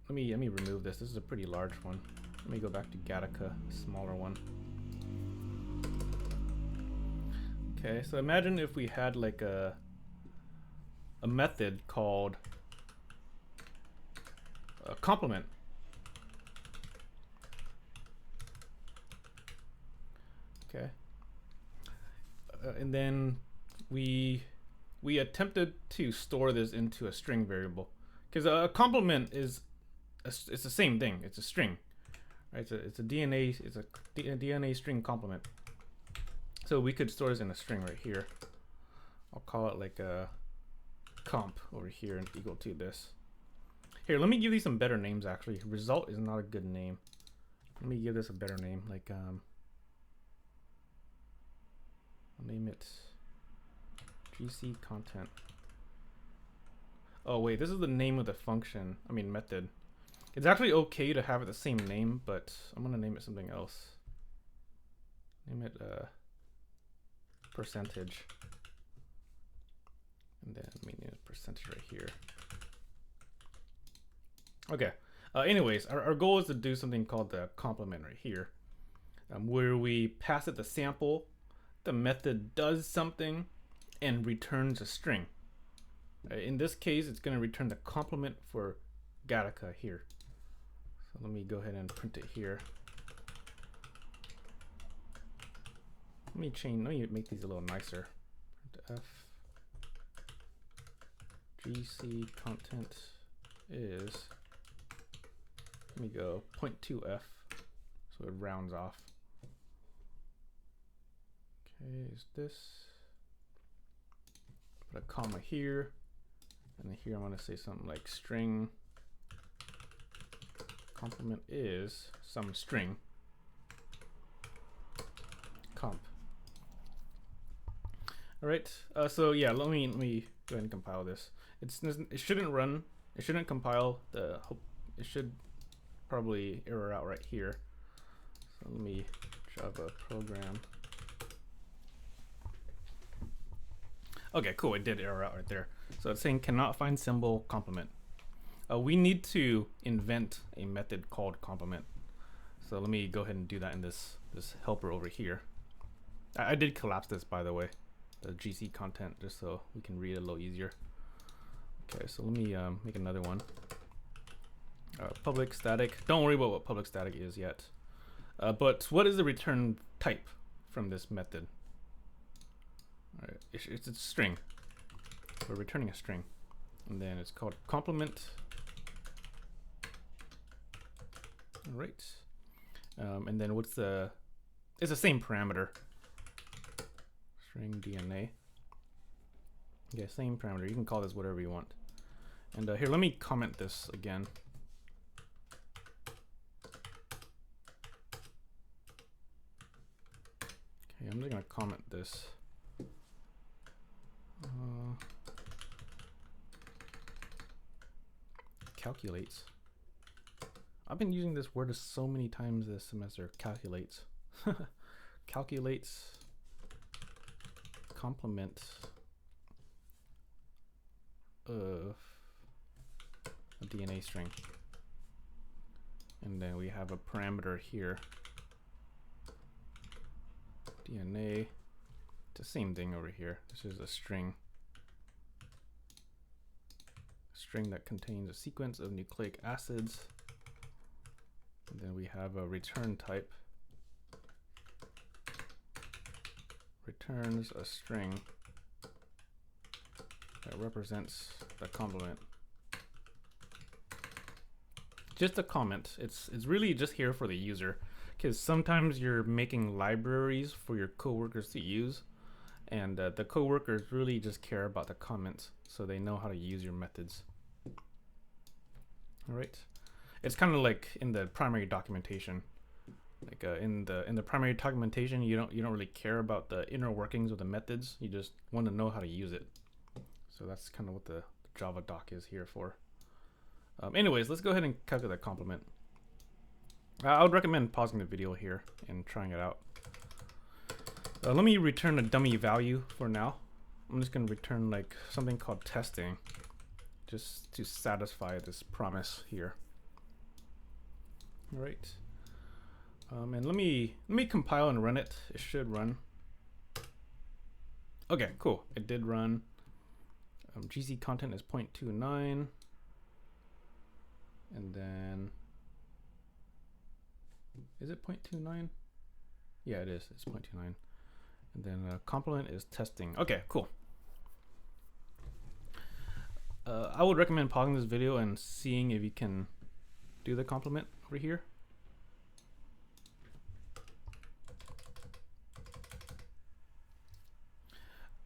Let me remove this. This is a pretty large one. Let me go back to Gattaca, smaller one. Okay, so imagine if we had like a method called a complement. Okay, and then we attempted to store this into a string variable, because a complement is it's the same thing. It's a string, right? It's a DNA string complement. So we could store this in a string right here. I'll call it like a comp over here and equal to this. Here, let me give these some better names actually. Result is not a good name. Let me give this a better name, like I'll name it GC content. Oh wait, this is the name of the function, method. It's actually okay to have it the same name, but I'm gonna name it something else. name it percentage, and then let me name it percentage right here. Okay. Anyways, our goal is to do something called the complement right here, where we pass it the sample, the method does something, and returns a string. In this case, it's going to return the complement for Gattaca here. So let me go ahead and print it here. Let me make these a little nicer. Print f gc content is, let me go 0.2f, so it rounds off. Okay, is this, put a comma here, and then here I'm going to say something like string complement is some string comp. All right, so yeah, let me go ahead and compile this. It shouldn't run, it shouldn't compile, it should probably error out right here. So let me Java program. Okay, cool, it did error out right there. So it's saying cannot find symbol complement. We need to invent a method called complement. So let me go ahead and do that in this helper over here. I did collapse this, by the way, the GC content, just so we can read it a little easier. Okay, so let me make another one. Public static. Don't worry about what public static is yet. But what is the return type from this method? All right, it's a string. We're returning a string, and then it's called complement. All right, and then what's the? It's the same parameter. String DNA. Yeah, same parameter. You can call this whatever you want. And here, let me comment this again. Okay, I'm just gonna comment this. Calculates. I've been using this word so many times this semester. Calculates. Calculates. Complement of a DNA string. And then we have a parameter here. DNA. It's the same thing over here. This is a string. A string that contains a sequence of nucleic acids. And then we have a return type. Returns a string that represents the complement. Just a comment. It's really just here for the user, because sometimes you're making libraries for your coworkers to use, and the coworkers really just care about the comments, so they know how to use your methods. All right. It's kind of like in the primary documentation. Like in the primary documentation, you don't really care about the inner workings of the methods. You just want to know how to use it. So that's kind of what the Java doc is here for. Anyways, let's go ahead and calculate that complement. I would recommend pausing the video here and trying it out. Let me return a dummy value for now. I'm just going to return like something called testing, just to satisfy this promise here. All right. And let me compile and run it. It should run. Okay, cool. It did run. GC content is 0.29. And then, is it 0.29? Yeah, it is. It's 0.29. And then complement is testing. Okay, cool. I would recommend pausing this video and seeing if you can do the complement over here.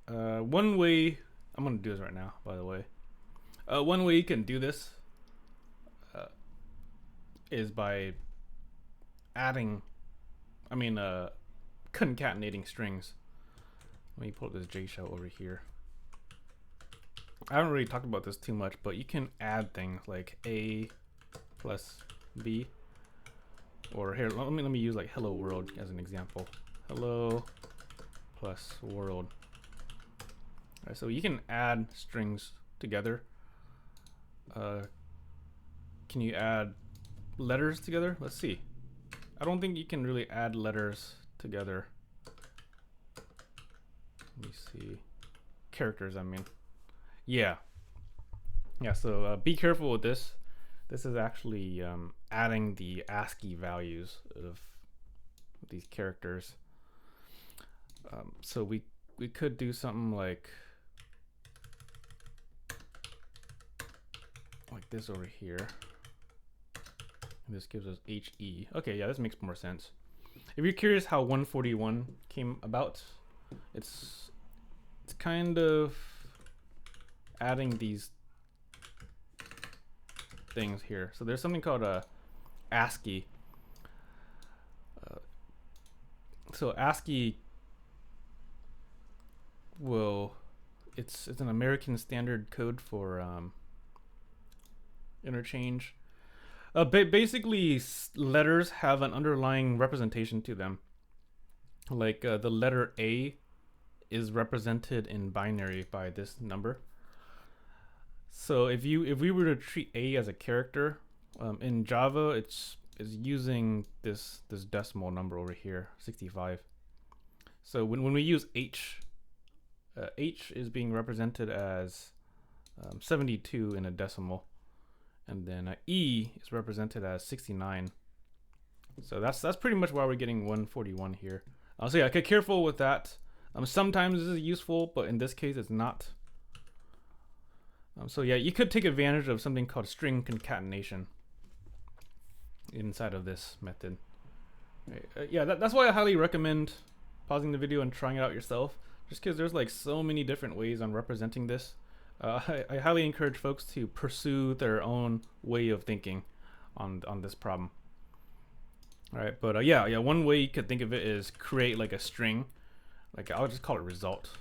One way, I'm gonna do this right now, by the way. One way you can do this is by concatenating strings. Let me pull up this JShell over here. I haven't really talked about this too much, but you can add things like A plus B, or here, let me use like hello world as an example. hello plus world. All right, so you can add strings together. Can you add letters together? Let's see. I don't think you can really add letters together. Let me see. Characters, I mean. Yeah. Yeah, so be careful with this. This is actually adding the ASCII values of these characters. So we could do something like this over here. And this gives us HE. Okay, yeah, this makes more sense. If you're curious how 141 came about, it's kind of adding these things here. So there's something called a ASCII. So ASCII it's an American standard code for interchange. Basically, letters have an underlying representation to them. Like the letter A is represented in binary by this number. So if we were to treat A as a character, in Java it's using this decimal number over here, 65. So when we use H, H is being represented as 72 in a decimal, and then E is represented as 69. So that's pretty much why we're getting 141 here. So yeah, get careful with that. Sometimes this is useful, but in this case it's not. So yeah, you could take advantage of something called string concatenation inside of this method. Right. Yeah, that's why I highly recommend pausing the video and trying it out yourself, just because there's like so many different ways on representing this. I highly encourage folks to pursue their own way of thinking on this problem. All right, but yeah, one way you could think of it is create like a string. Like I'll just call it result,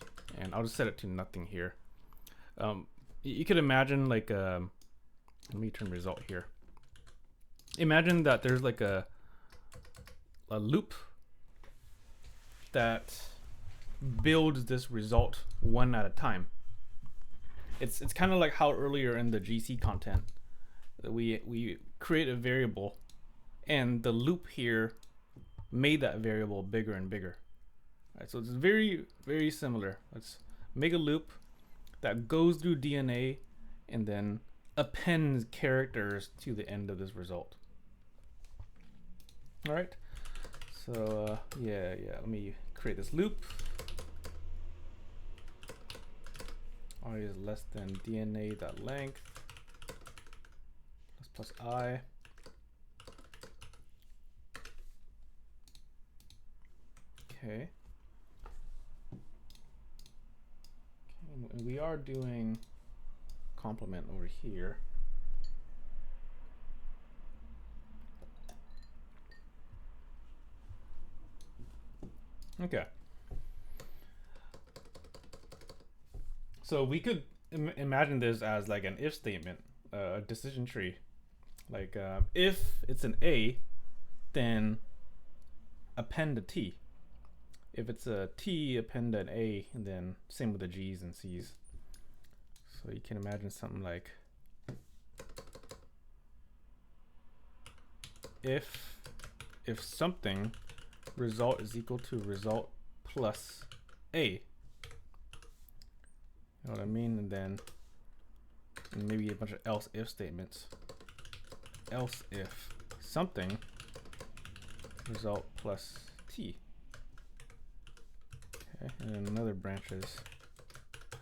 and I'll just set it to nothing here. You could imagine like let me turn result here. Imagine that there's like a loop that builds this result one at a time. It's kind of like how earlier in the GC content we create a variable, and the loop here made that variable bigger and bigger. All right, so it's very, very similar. Let's make a loop that goes through DNA and then appends characters to the end of this result. All right, so yeah, let me create this loop. I is less than DNA.length plus I. Okay. And we are doing complement over here. Okay. So we could imagine this as like an if statement, a decision tree. Like if it's an A, then append a T. If it's a T, append an A, and then same with the G's and C's. So you can imagine something like if something result is equal to result plus A. You know what I mean? And then maybe a bunch of else if statements. Else if something result plus T. Okay, and then another branch is.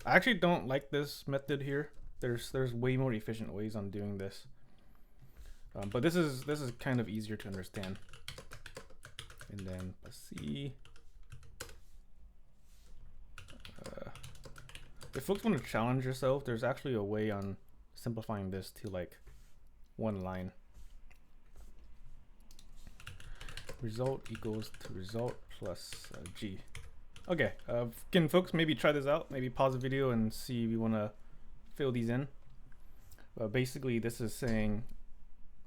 I actually don't like this method here. There's way more efficient ways on doing this. But this is kind of easier to understand. And then let's see. If folks want to challenge yourself, there's actually a way on simplifying this to like one line. Result equals to result plus G. Okay, can folks maybe try this out? Maybe pause the video and see if you want to fill these in. Basically, this is saying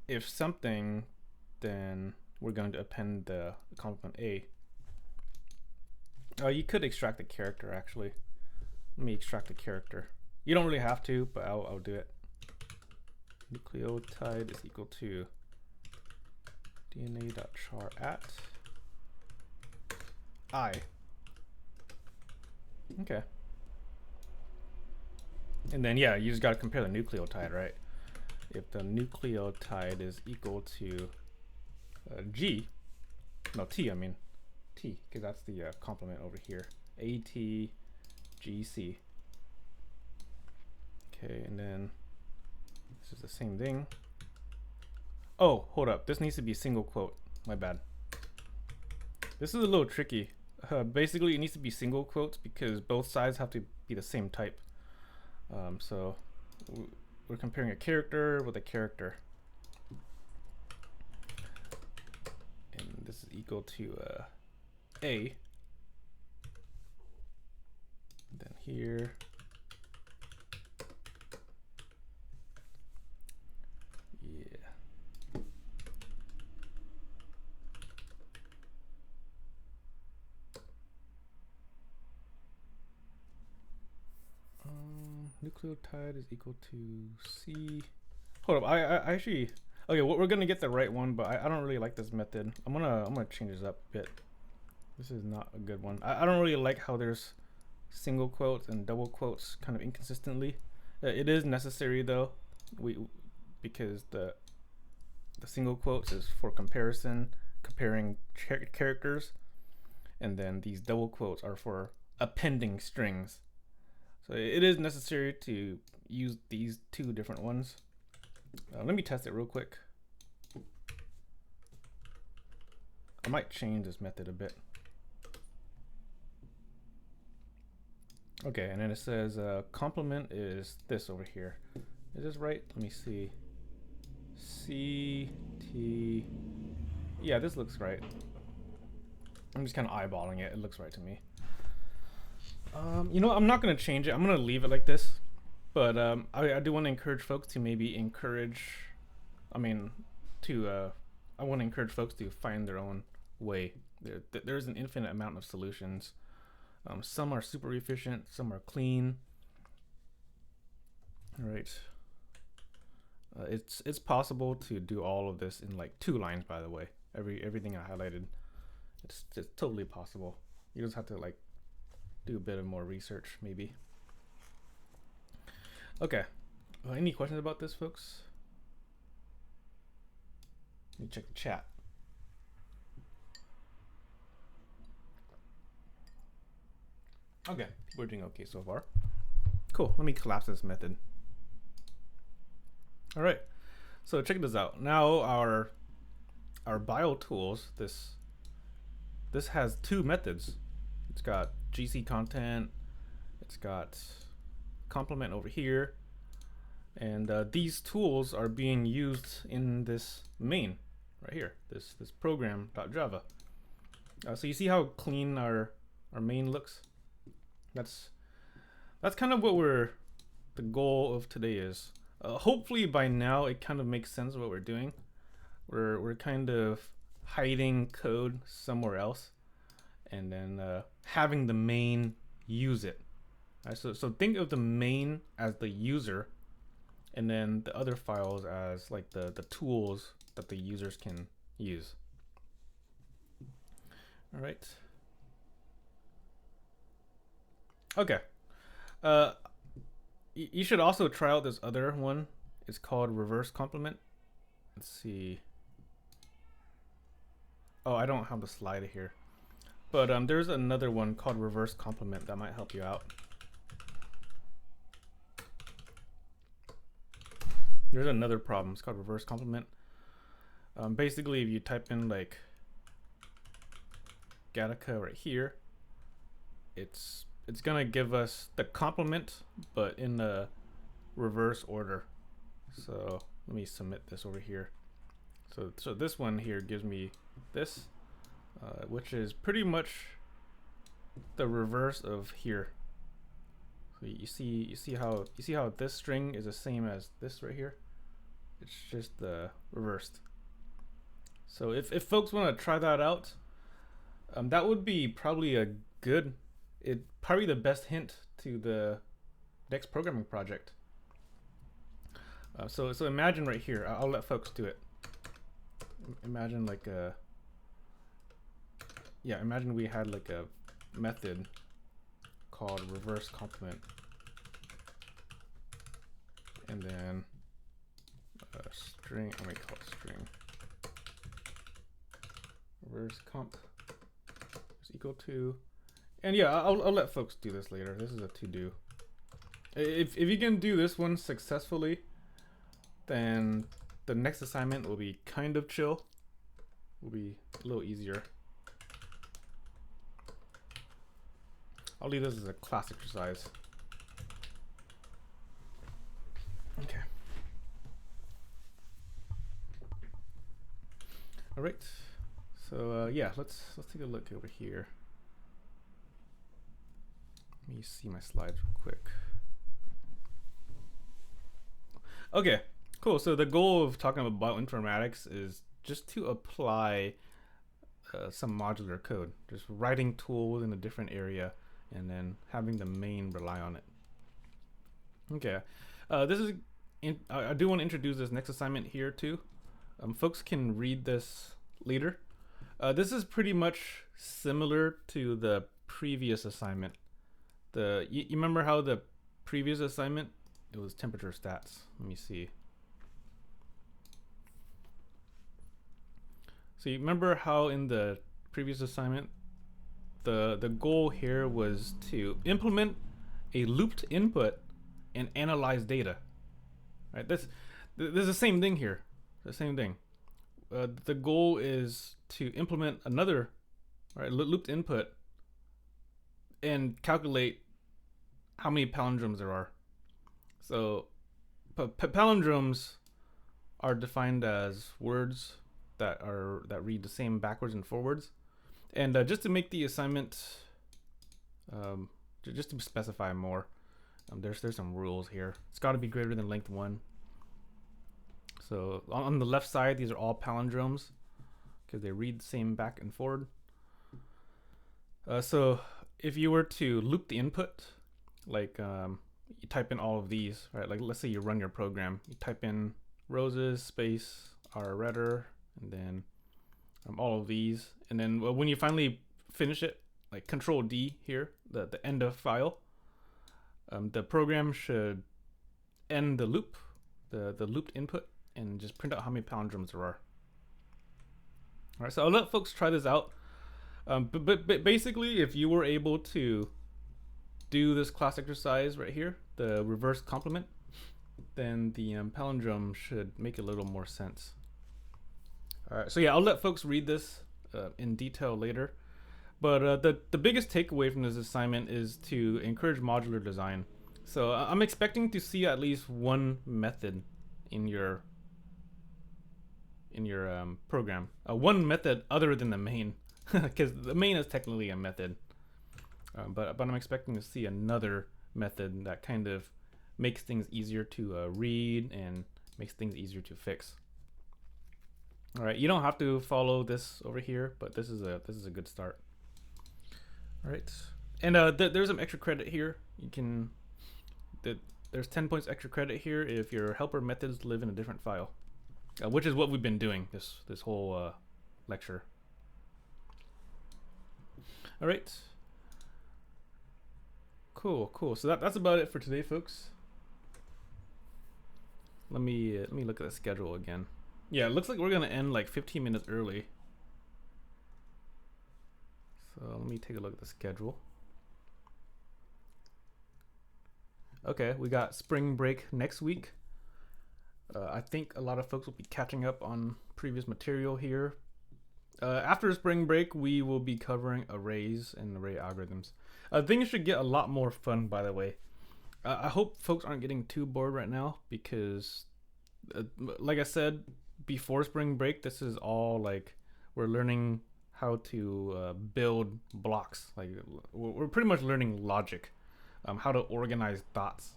if something, then we're going to append the complement A. Oh, you could extract the character actually. Let me extract the character. You don't really have to, but I'll do it. Nucleotide is equal to DNA.char at I. Okay. And then yeah, you just gotta compare the nucleotide, right? If the nucleotide is equal to G, no T, I mean T, because that's the complement over here. ATGC. Okay, and then this is the same thing. Oh, hold up. This needs to be a single quote. My bad. This is a little tricky. Basically, it needs to be single quotes because both sides have to be the same type. So we're comparing a character with a character. And this is equal to A. And then here. Yeah. Nucleotide is equal to C. Hold up, I actually, okay, well, we're gonna get the right one, but I don't really like this method. I'm gonna change this up a bit. This is not a good one. I don't really like how there's single quotes and double quotes kind of inconsistently. It is necessary though, because the single quotes is for comparison, comparing characters, and then these double quotes are for appending strings. So it is necessary to use these two different ones. Let me test it real quick. I might change this method a bit. Okay, and then it says complement is this over here. Is this right? Let me see. CT. Yeah, this looks right. I'm just kind of eyeballing it. It looks right to me. You know, I'm not gonna change it. I'm gonna leave it like this. But I do want to encourage folks to maybe encourage. I want to encourage folks to find their own way. There's an infinite amount of solutions. Some are super efficient, some are clean. All right. It's possible to do all of this in like 2 lines. By the way, everything I highlighted, it's totally possible. You just have to like do a bit of more research, maybe. Okay. Any questions about this, folks? Let me check the chat. Okay, we're doing okay so far. Cool. Let me collapse this method. All right. So check this out. Now our bio tools, this has 2 methods. It's got GC content. It's got complement over here, and these tools are being used in this main right here, this program.java. So you see how clean our main looks. That's kind of what the goal of today is. Hopefully by now it kind of makes sense what we're doing. We're kind of hiding code somewhere else and then having the main use it. Right, so think of the main as the user, and then the other files as like the tools that the users can use. All right. Okay. You should also try out this other one. It's called reverse complement. Let's see. Oh, I don't have the slide here, but there's another one called reverse complement that might help you out. There's another problem. It's called reverse complement. Basically, if you type in like Gattaca right here, it's gonna give us the complement, but in the reverse order. So let me submit this over here. So this one here gives me this, which is pretty much the reverse of here. So you see how this string is the same as this right here. It's just the reversed. So if folks want to try that out, that would be probably a good. It probably the best hint to the next programming project. So imagine right here. I'll let folks do it. Imagine like a imagine we had like a method called reverse complement, and then a string. I'm gonna call it string. Reverse comp is equal to, and yeah, I'll let folks do this later. This is a to do. If you can do this one successfully, then the next assignment will be kind of chill. Will be a little easier. I'll leave this as a class exercise. Okay. All right. So yeah, let's take a look over here. Let me see my slides real quick. Okay, cool. So the goal of talking about bioinformatics is just to apply some modular code, just writing tools in a different area, and then having the main rely on it. Okay, I do want to introduce this next assignment here too. Folks can read this later. This is pretty much similar to the previous assignment. You remember how the previous assignment, it was temperature stats. Let me see. So you remember how in the previous assignment, the goal here was to implement a looped input and analyze data. Right? This is the same thing here. The same thing. The goal is to implement another looped input and calculate how many palindromes there are. So palindromes are defined as words that read the same backwards and forwards. And just to make the assignment, just to specify more, there's some rules here. It's got to be greater than length 1. So on the left side, these are all palindromes because they read the same back and forward. So if you were to loop the input, like you type in all of these, right? Like let's say you run your program, you type in roses space r redder, and then all of these, and then when you finally finish it, like Control D here, the end of file, the program should end the loop, the looped input, and just print out how many palindromes there are. All right, so I'll let folks try this out. But basically, if you were able to do this class exercise right here, the reverse complement, then the palindrome should make a little more sense. All right, so yeah, I'll let folks read this in detail later. But the biggest takeaway from this assignment is to encourage modular design. So I'm expecting to see at least one method in your program, one method other than the main, because the main is technically a method. But I'm expecting to see another method that kind of makes things easier to read and makes things easier to fix. All right, you don't have to follow this over here, but this is a good start. All right, and there's some extra credit here. You can there's 10 points extra credit here if your helper methods live in a different file, which is what we've been doing this whole lecture. All right. Cool. So that's about it for today, folks. Let me look at the schedule again. Yeah, it looks like we're gonna end like 15 minutes early. So let me take a look at the schedule. Okay, we got spring break next week. I think a lot of folks will be catching up on previous material here. After spring break, we will be covering arrays and array algorithms. Things should get a lot more fun, by the way. I hope folks aren't getting too bored right now because, like I said, before spring break, this is all like we're learning how to build blocks. Like we're pretty much learning logic, how to organize thoughts.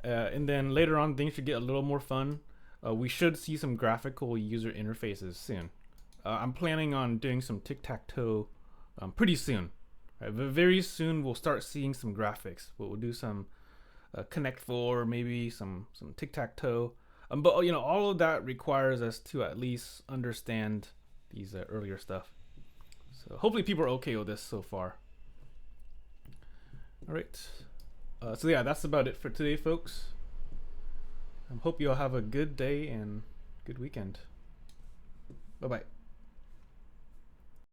And then later on, things should get a little more fun. We should see some graphical user interfaces soon. I'm planning on doing some tic-tac-toe pretty soon. Right, but very soon we'll start seeing some graphics. We'll do some Connect Four, maybe some tic tac toe. But you know, all of that requires us to at least understand these earlier stuff. So hopefully people are okay with this so far. All right. So yeah, that's about it for today, folks. I hope you all have a good day and good weekend. Bye bye.